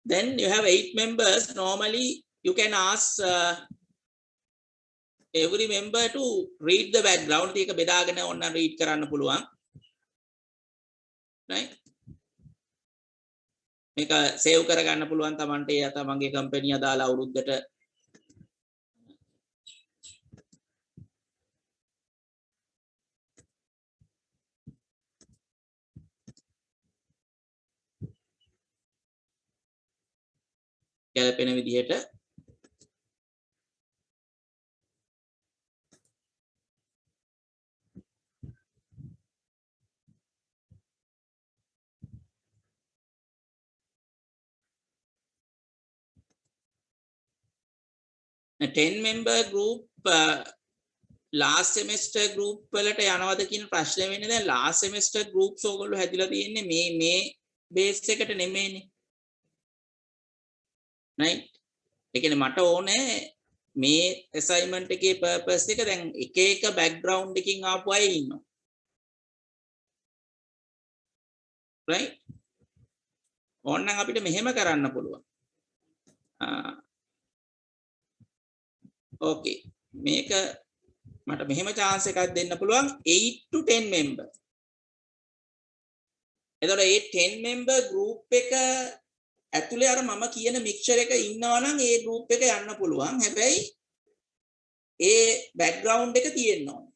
Then you have 8 members. Normally you can ask every member to read the background. ඒක බෙදාගෙන ඕන read කරන්න පුළුවන්. Right? මේක save කරගන්න පුළුවන් Tamante තමන්ගේ company අදාළ අවුරුද්දට ගැලපෙන විදිහට a 10 member group last semester group වලට යනවද කියන ප්‍රශ්නේ වෙන්නේ. දැන් last semester groups ඕගොල්ලෝ හැදිලා තියෙන්නේ මේ base එකට නෙමෙයිනේ. right ඒ කියන්නේ මට ඕනේ මේ assignment එකේ purpose එක දැන් එක එක background එකකින් ආපු අය ඉන්නවා. right ඕනනම් අපිට මෙහෙම කරන්න පුළුවන්. okay මේක මට මෙහෙම chance එකක් දෙන්න පුළුවන් 8 to 10 member. එතකොට මේ 10 member group එක ඇතුලේ අර මම කියන mixture එක ඉන්නවා නම් ඒ group එක යන්න පුළුවන්. හැබැයි ඒ background එක තියෙන්න ඕනේ.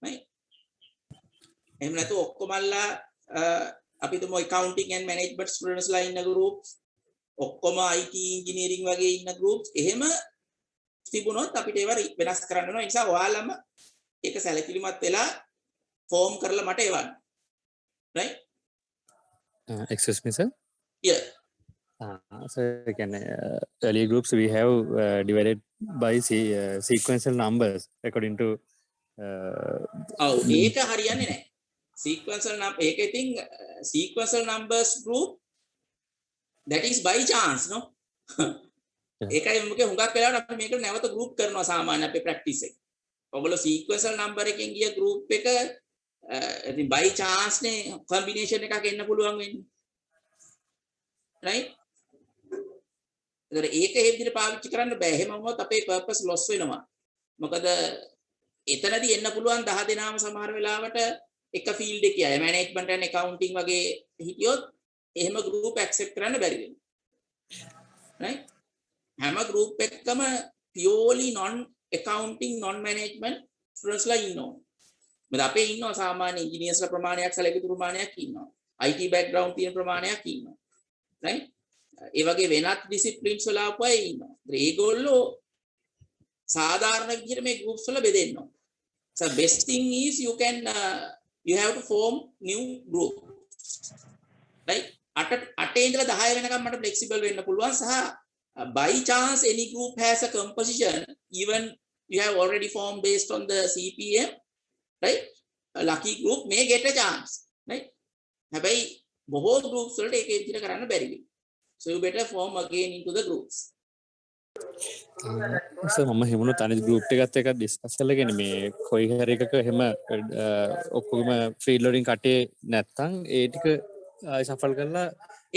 right එහෙම නැතු ඔක්කොමල්ලා අපි තුමු accounting and management students ලා ඉන්න groups ඔක්කොම IT engineering වගේ ඉන්න groups එහෙම තිබුණොත් අපිට ඒව වෙනස් කරන්න වෙනවා. ඒ නිසා ඔයාලම ඒක සැලකිලිමත් වෙලා form කරලා මට එවන්න. right excuse me sir. yeah so again early groups we have divided by sequential numbers according to ඒක හරියන්නේ නැහැ. sequential number ඒක ඉතින් sequential numbers group that is by chance no ඒකයි මොකද හුඟක් වෙලාවට අපි මේකට නැවත group කරනවා සාමාන්‍ය අපේ practice එක. ඔයගොල්ලෝ sequential number එකෙන් ගිය group එක ඉතින් by chance නේ combination එකක් එන්න පුළුවන් වෙන්නේ. right ඒතර ඒක ඒ විදිහට පාවිච්චි කරන්න බෑ. එහෙම වුණොත් අපේ purpose loss වෙනවා. මොකද එතනදී එන්න පුළුවන් 10 දෙනාම සමහර වෙලාවට එක field එකේ අය management and accounting වගේ හිටියොත් එහෙම group accept කරන්න බැරි වෙනවා. right හැම group එකකම purely non accounting non management students ලා ඉන්නවා. මොකද අපේ ඉන්නවා සාමාන්‍ය engineers ලා ප්‍රමාණයක් සැලකිතු ප්‍රමාණයක් ඉන්නවා. IT background තියෙන ප්‍රමාණයක් ඉන්නවා. right ඒ වගේ වෙනත් disciplines වල ආපු අය ඉන්නවා. ඒගොල්ලෝ සාධාරණ විදිහට මේ groups වල බෙදෙන්න ඕන. so best thing is you can you have to form new group. right 8 ඉඳලා 10 වෙනකම් මට flexible වෙන්න පුළුවන් සහ by chance any group has a composition even you have already formed based on the CPM right a lucky group may get a chance right හැබැයි බොහෝ groups වලට ඒක විදිහට කරන්න බැරි වෙයි. so you better form again into the groups. so මම හිමුණු තනි group එකත් එක්ක discuss කරලාගෙන මේ කොයි හරි එකක එහෙම ඔක්කොම field loading කටේ නැත්තම් ඒ ටික shuffle කරලා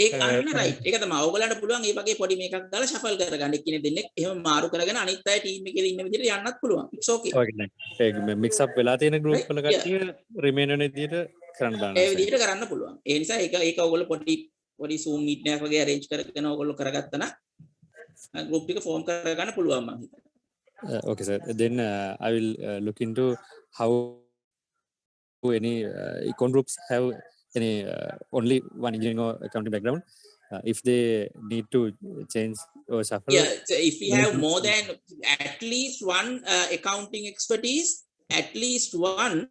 ඒක අන්න right ඒක තමයි ඕගලන්ට පුළුවන් මේ වගේ පොඩි මේකක් දාලා shuffle කරගන්න එක්කිනෙ දෙන්නෙක් එහෙම මාරු කරගෙන අනිත් අය team එකේ ඉන්න විදිහට යන්නත් පුළුවන්. it's okay. ඒක mix up වෙලා තියෙන group වල කට්ටිය remain වෙන විදිහට කරන්න දාන්න. ඒ විදිහට කරන්න පුළුවන්. ඒ නිසා ඒක ඕගොල්ලෝ පොඩි zoom meeting එකක් වගේ arrange කරගෙන ඕගොල්ලෝ කරගත්තා නම් group එක form කරගන්න පුළුවන් මම හිතනවා. okay sir then I will look into how any econ groups have any only one engineering or accounting background if they need to change or shuffle. Yeah, so if we have more than at least one accounting expertise, at least one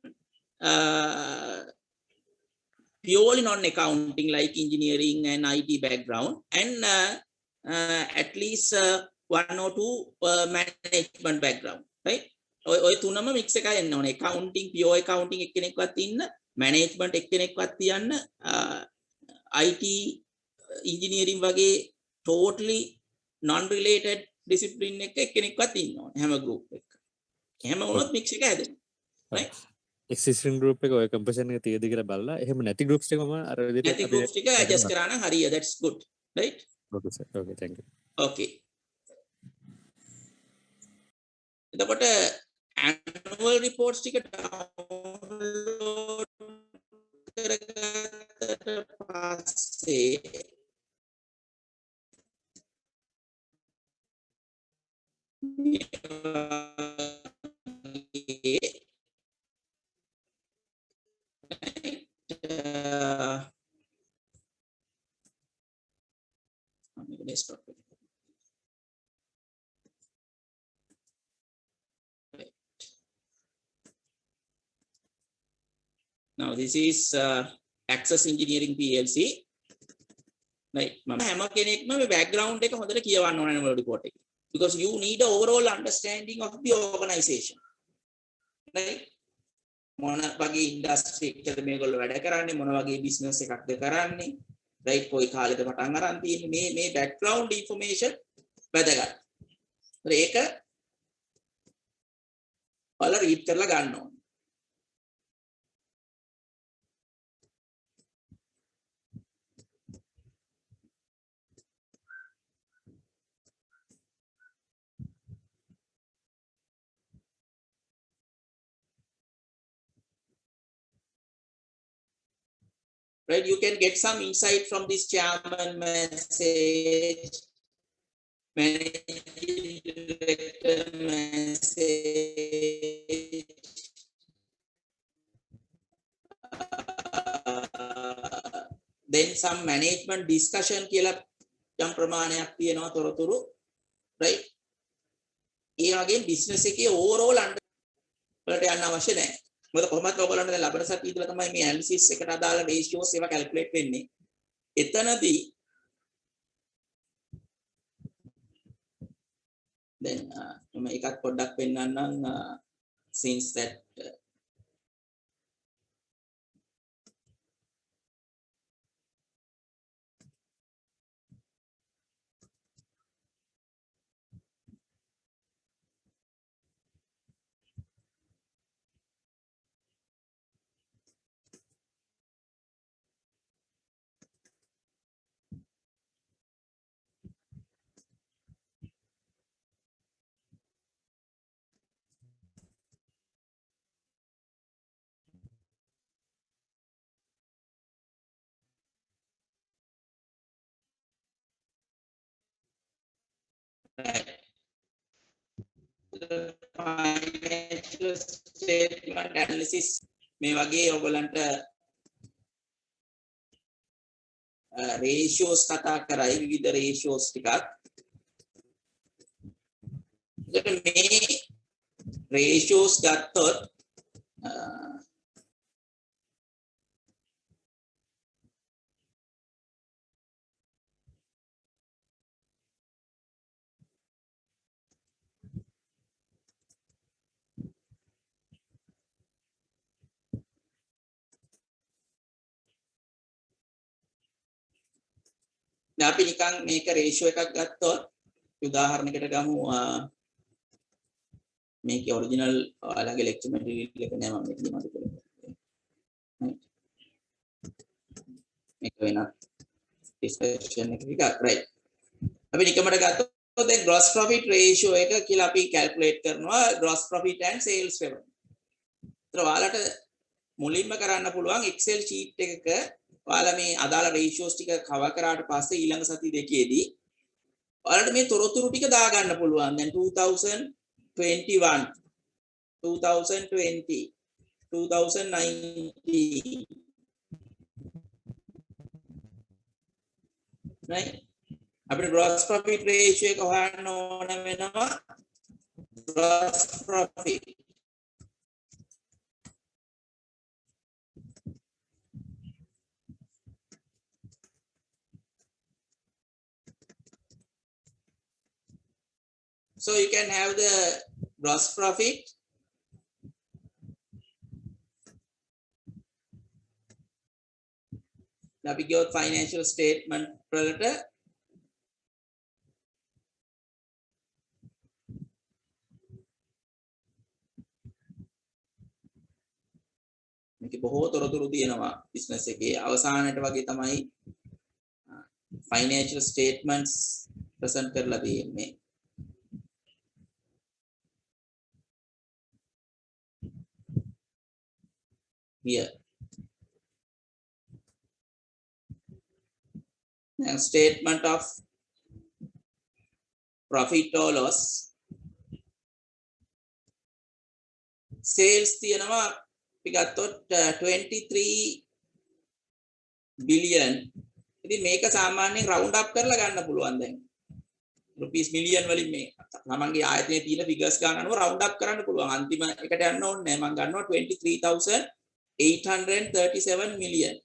purely non-accounting like engineering and IT background, and at least one or two management background, right? ඔය තුනම mix එකයි එන්න ඕනේ. accounting pure accounting එක්කෙනෙක්වත් ඉන්න, management එක්කෙනෙක්වත් තියන්න, IT engineering වගේ totally non-related discipline එක එක්කෙනෙක්වත් ඉන්න ඕනේ හැම group එකක. එහෙම වුණොත් mix එක හැදෙනවා. right? existing group එක ඔය composition එක තියෙද කියලා බලලා එහෙම නැති groups ටික මම අර විදිහට නැති groups ටික adjust කරා නම් හරිය. that's good. right? okay sir. okay thank you. okay. එතකොට annual reports ටික download කරගත්තට පස්සේ desktop. Now this is Access Engineering PLC. Right. මම හැම කෙනෙක්ම මේ background එක හොඳට කියවන්න ඕන annual report එක. Because you need an overall understanding of the organization. Right? මොන වගේ industry එකකද මේගොල්ලෝ වැඩ කරන්නේ, මොන වගේ business එකක්ද කරන්නේ, right? කොයි කාලෙද පටන් අරන් තියෙන්නේ, මේ background information වැදගත්. ඒක ඔයාලා read කරලා ගන්න ඕනේ. Right, you can get some insight from this chairman message, managing director message, then some management discussion කියලා යම් ප්‍රමාණයක් තියෙනවා තොරතුරු, right? ඒ වගේ business එකේ overall වලට යන්න අවශ්‍ය නැහැ. මොකද කොහොමද ඔයගොල්ලන්ට දැන් ලබන සතියේ ඉඳලා තමයි මේ ඇනලිසිස් එකට අදාළ රේෂියෝස් ඒවා කැල්කියුලේට් වෙන්නේ. එතනදී දැන් මම එකක් පොඩ්ඩක් පෙන්නන්නම් since that financial statement analysis මේ වගේ ඔයගලන්ට ratios කතා කරයි විවිධ ratios ටිකක්. මේ ratios ගත්තොත් අපි නිකන් මේක රේෂියෝ එකක් ගත්තොත් උදාහරණයකට ගමු මේකේ ඔරිජිනල් ඔයාලගේ ලෙක්චර් මැටීරියල් එක නෑ මම මේක දිනවද කියලා. මේක වෙන ඩිස්කෂන් එකක right. අපි නිකමට ගත්තොත් දැන් gross profit ratio එක කියලා අපි කැල්කියුලේට් කරනවා gross profit and sales revenue. ඒතර ඔයාලට මුලින්ම කරන්න පුළුවන් Excel sheet එකක ඔයාලා මේ අදාළ ratios ටික cover කරාට පස්සේ ඊළඟ සති දෙකේදී ඔයාලට මේ තොරතුරු ටික දාගන්න පුළුවන්. දැන් 2021 2020 2019 right අපිට gross profit ratio එක හොයන්න ඕන වෙනවා gross profit so you can have the gross profit අපි ගියොත් financial statement වලට මේක බොහෝ තොරතුරු තියෙනවා business එකේ අවසානයේ වගේ තමයි financial statements present කරලා තියෙන්නේ here now statement of profit or loss sales තියෙනවා අපි ගත්තොත් 23 billion ඉතින් මේක සාමාන්‍යයෙන් round up කරලා ගන්න පුළුවන් දැන් rupees million වලින් මේ තමන්ගේ ආයතනයේ තියෙන figures ගන්න අනුව round up කරන්න පුළුවන් අන්තිම එකට යන්න ඕනේ නැහැ මම ගන්නවා 23,837 million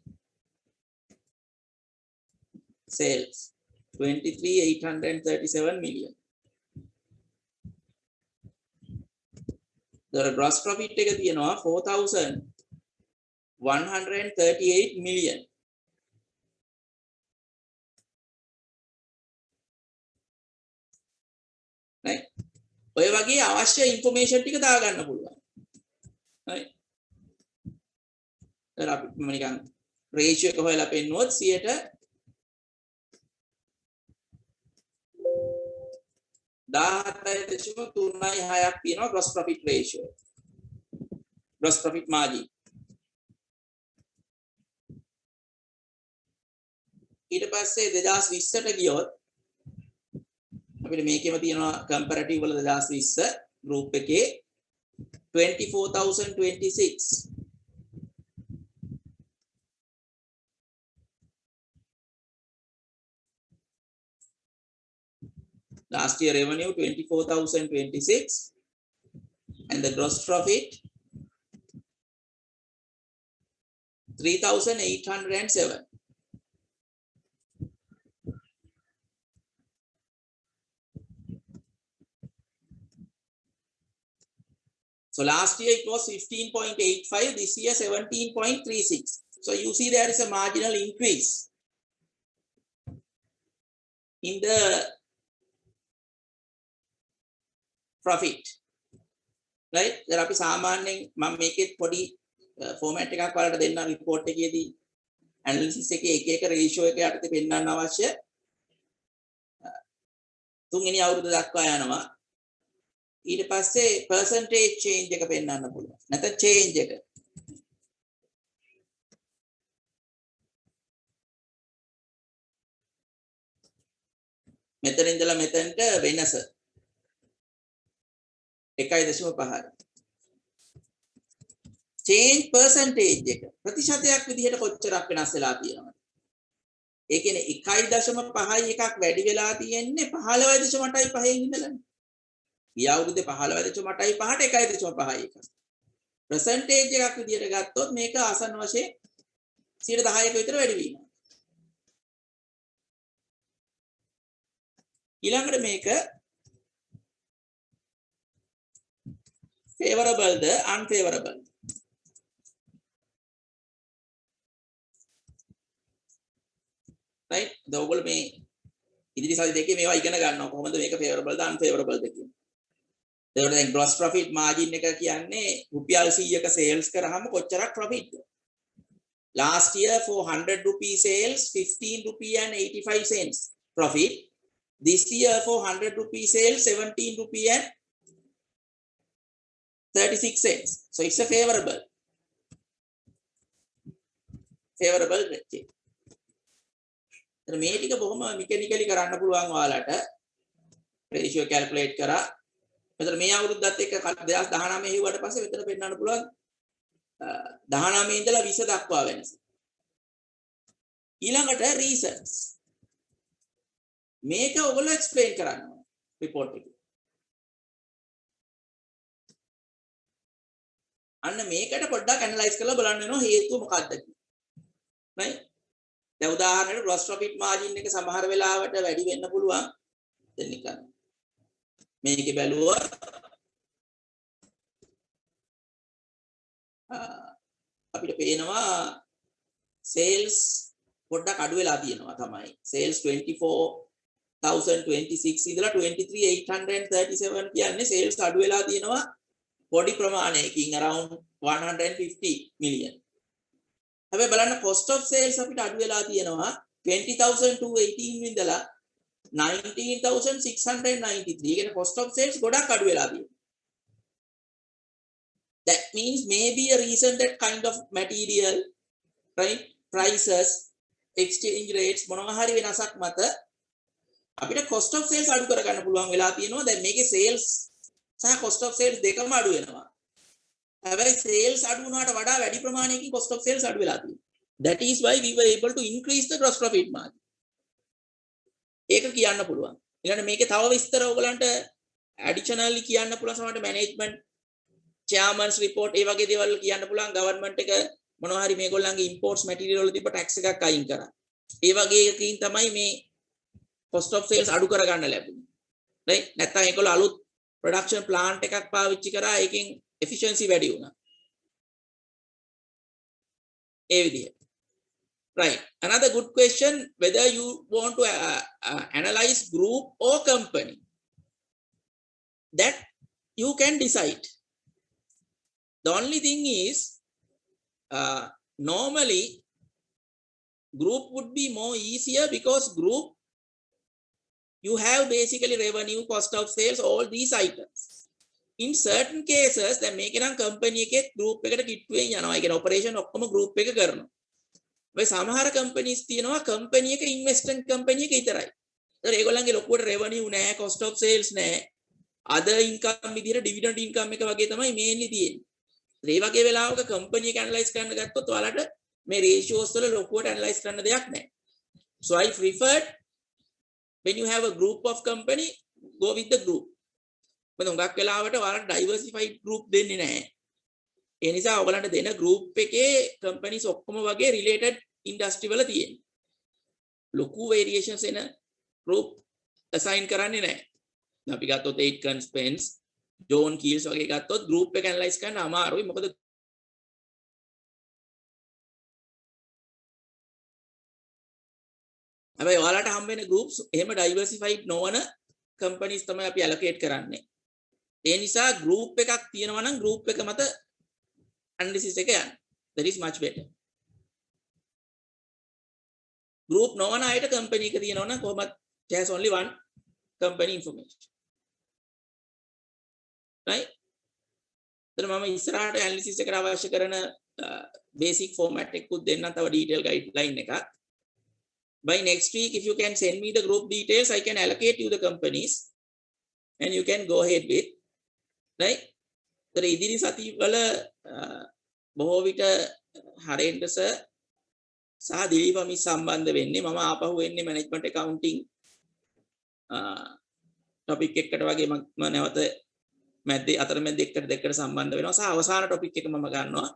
sales 23,837 million the gross profit එක තියෙනවා 4,138 million right ඔය වගේ අවශ්‍ය information ටික දාගන්න පුළුවන් right දැන් අපි නිකන් ratio එක හොයලා පෙන්නුවොත් 17.36ක් තියෙනවා gross profit ratio gross profit margin ඊට පස්සේ 2020ට ගියොත් අපිට මේකෙම තියෙනවා comparative වල 2020 group එකේ 24,026 last year revenue 24,026 and the gross profit 3,807 so last year it was 15.85 this year 17.36 so you see there is a marginal increase in the profit right දැන් අපි සාමාන්‍යයෙන් මම මේකේ පොඩි format එකක් වලට දෙන්න report එකේදී analysis එකේ එක එක ratio එක යටතේ පෙන්වන්න අවශ්‍ය තුන්වෙනි අවුරුද්ද දක්වා යනවා ඊට පස්සේ percentage change එක පෙන්වන්න පුළුවන් නැත්නම් change එක මෙතන ඉඳලා මෙතනට වෙනස 1.5 change percentage එක ප්‍රතිශතයක් විදිහට කොච්චරක් වෙනස් වෙලා තියෙනවද ඒ කියන්නේ 1.5යි එකක් වැඩි වෙලා තියෙන්නේ 15.8යි ඉඳලානේ ගිය අවුරුද්දේ 15.8ට 1.5යි එක percentage එකක් විදිහට ගත්තොත් මේක ආසන්න වශයෙන් 10%ක විතර වැඩි වීමක් ඊළඟට මේක favorable the unfavorable right the ඔයගොල්ලෝ මේ ඉදිරි සති දෙකේ මේවා ඉගෙන ගන්නවා කොහොමද මේක favorable ද unfavorable ද කියන්නේ ඒකට දැන් gross profit margin එක කියන්නේ රුපියල් 100ක sales කරාම කොච්චරක් profit last year for 100 rupee sales 15 rupee and 85 cents profit this year for 100 rupee sales 17 rupee and 36 cents so it's a favorable rate එතන මේ ටික බොහොම මෙකැනිකලි කරන්න පුළුවන් ඔයාලට ratio calculate කරා මෙතන මේ අවුරුද්දත් එක්ක 2019 හිව්වට පස්සේ මෙතන පෙන්නන්න පුළුවන් 19 ඉඳලා 20 දක්වා වෙනස ඊළඟට reasons මේක ඔයගොල්ලෝ explain කරන්න ඕන report එකේ. අන්න මේකට පොඩ්ඩක් analyze කරලා බලන්න වෙනවා හේතුව මොකක්ද කියලා. right? දැන් උදාහරණයක් gross profit margin එක සමහර වෙලාවට වැඩි වෙන්න පුළුවන්. දැන් නිකන් මේකේ බැලුවොත් අපිට පේනවා sales පොඩ්ඩක් අඩු වෙලා තියෙනවා තමයි. sales 24,026 ඉඳලා 23,837 කියන්නේ sales අඩු වෙලා තියෙනවා පොඩි ප්‍රමාණයකින් around 150 million. හැබැයි බලන්න cost of sales අපිට අඩු වෙලා තියෙනවා 20,218 ඉඳලා 19,693. කියන්නේ cost of sales ගොඩක් අඩු වෙලා තියෙනවා. That means maybe a reason that kind of material, right, prices, exchange rates මොනවා හරි වෙනසක් මත අපිට cost of sales අඩු කරගන්න පුළුවන් වෙලා තියෙනවා. දැන් මේකේ sales සහ cost of sales දෙකම අඩු වෙනවා. හැබැයි sales අඩු වුණාට වඩා වැඩි ප්‍රමාණයකින් cost of sales අඩු වෙලා තියෙනවා. That is why we were able to increase the gross profit margin. ඒක කියන්න පුළුවන්. ඊළඟට මේකේ තව විස්තර ඔයගලන්ට additionally කියන්න පුළුවන් සමහරට management chairman's report ඒ වගේ දේවල් කියන්න පුළුවන්. government එක මොනවා හරි මේගොල්ලන්ගේ imports material වල තිබ්බ tax එකක් අයින් කරා. ඒ වගේ එකකින් තමයි මේ cost of sales අඩු කරගන්න ලැබුණේ. right? නැත්නම් ඒගොල්ලෝ අලුත් production plant එකක් පාවිච්චි කරා ඒකෙන් efficiency වැඩි වුණා. ඒ විදිහට. Right. Another good question, whether you want to analyze group or company. That you can decide. The only thing is, normally group would be more easier because group you have basically revenue, cost of sales, all these items. In certain cases, then make a company එක group එකට කිට්ටුවෙන් යනවා. ඒ කියන්නේ operation ඔක්කොම group එක කරනවා. මේ සමහර companies තියෙනවා company එක investment company එක විතරයි. ඒතර ඒගොල්ලන්ගේ ලොකුවට revenue නැහැ, cost of sales නැහැ. other income විදිහට dividend income එක වගේ තමයි mainly තියෙන්නේ. ඒ වගේ වෙලාවක company එක analyze කරන්න ගත්තොත් ඔයාලට මේ ratios වල ලොකුවට analyze කරන්න දෙයක් නැහැ. So I preferred when you have a group of company, go with the group. මොකද හුඟක් වෙලාවට ඔයාලට diversified group දෙන්නේ නැහැ. ඒ නිසා ඔයගලන්ට දෙන group එකේ companies ඔක්කොම වගේ related industry වල තියෙනවා. ලොකු variations එන group assign කරන්නේ නැහැ. අපි ගත්තොත් 8 Spence, John Keels වගේ ගත්තොත් group එක analyze කරන්න අමාරුයි. මොකද හැබැයි ඔයාලට හම්බ වෙන groups එහෙම diversified නොවන companies තමයි අපි allocate කරන්නේ. ඒ නිසා group එකක් තියෙනවා නම් group එක මත analysis එක යන්න. That is much better. Group නොවන අයට company එක තියෙනවා නම් කොහොමද has only one company information. Right? එතන මම ඉස්සරහට analysis එකට අවශ්‍ය කරන basic format එකකුත් දෙන්නම් තව detail guideline එකක්. By next week, if you can send me the group details, I can allocate you the companies and you can go ahead with. Right? So, ඉදිරි සතිවල බොහෝ විට හරෙන්ට සර් සහ දිලීප මිස් සම්බන්ධ වෙන්නේ. මම ආපහු එන්නේ management accounting topic එකකට වගේ මම නැවත මැද්දේ අතරමැද දෙකට සම්බන්ධ වෙනවා. සහ අවසාන topic එක මම ගන්නවා.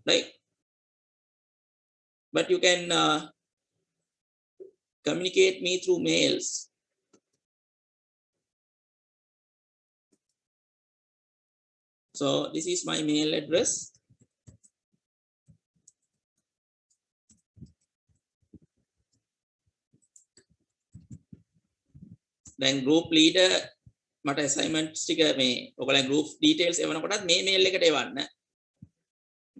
Right? But you can communicate me through mails. So this is my mail address. Then group leader මට assignments ටික මේ ඔයගොල්ලන් group details එවනකොටත් මේ mail එකට එවන්න.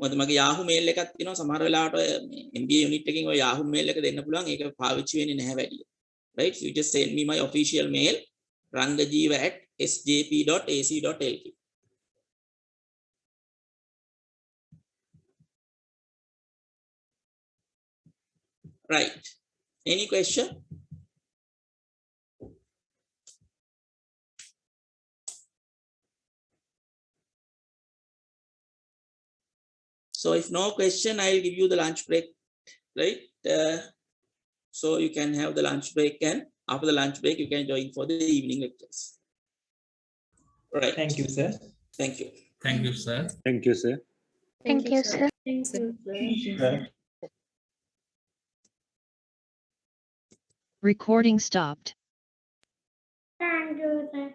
මොකද මගේ Yahoo mail එකක් තියෙනවා සමහර වෙලාවට මේ MBA unit එකකින් ඔය Yahoo mail එක දෙන්න පුළුවන්. ඒක පාවිච්චි වෙන්නේ නැහැ වැඩි. Right? You just send me my official mail rangajeeva@sjp.ac.lk. Right. Any question? So if no question, I'll give you the lunch break, right? So you can have the lunch break and After the lunch break, you can join for the evening lectures. Right. Thank you, sir. Thank you. Thank you, sir. Thank you, sir. Thank you, sir. Sir. Recording stopped. Thank you, sir.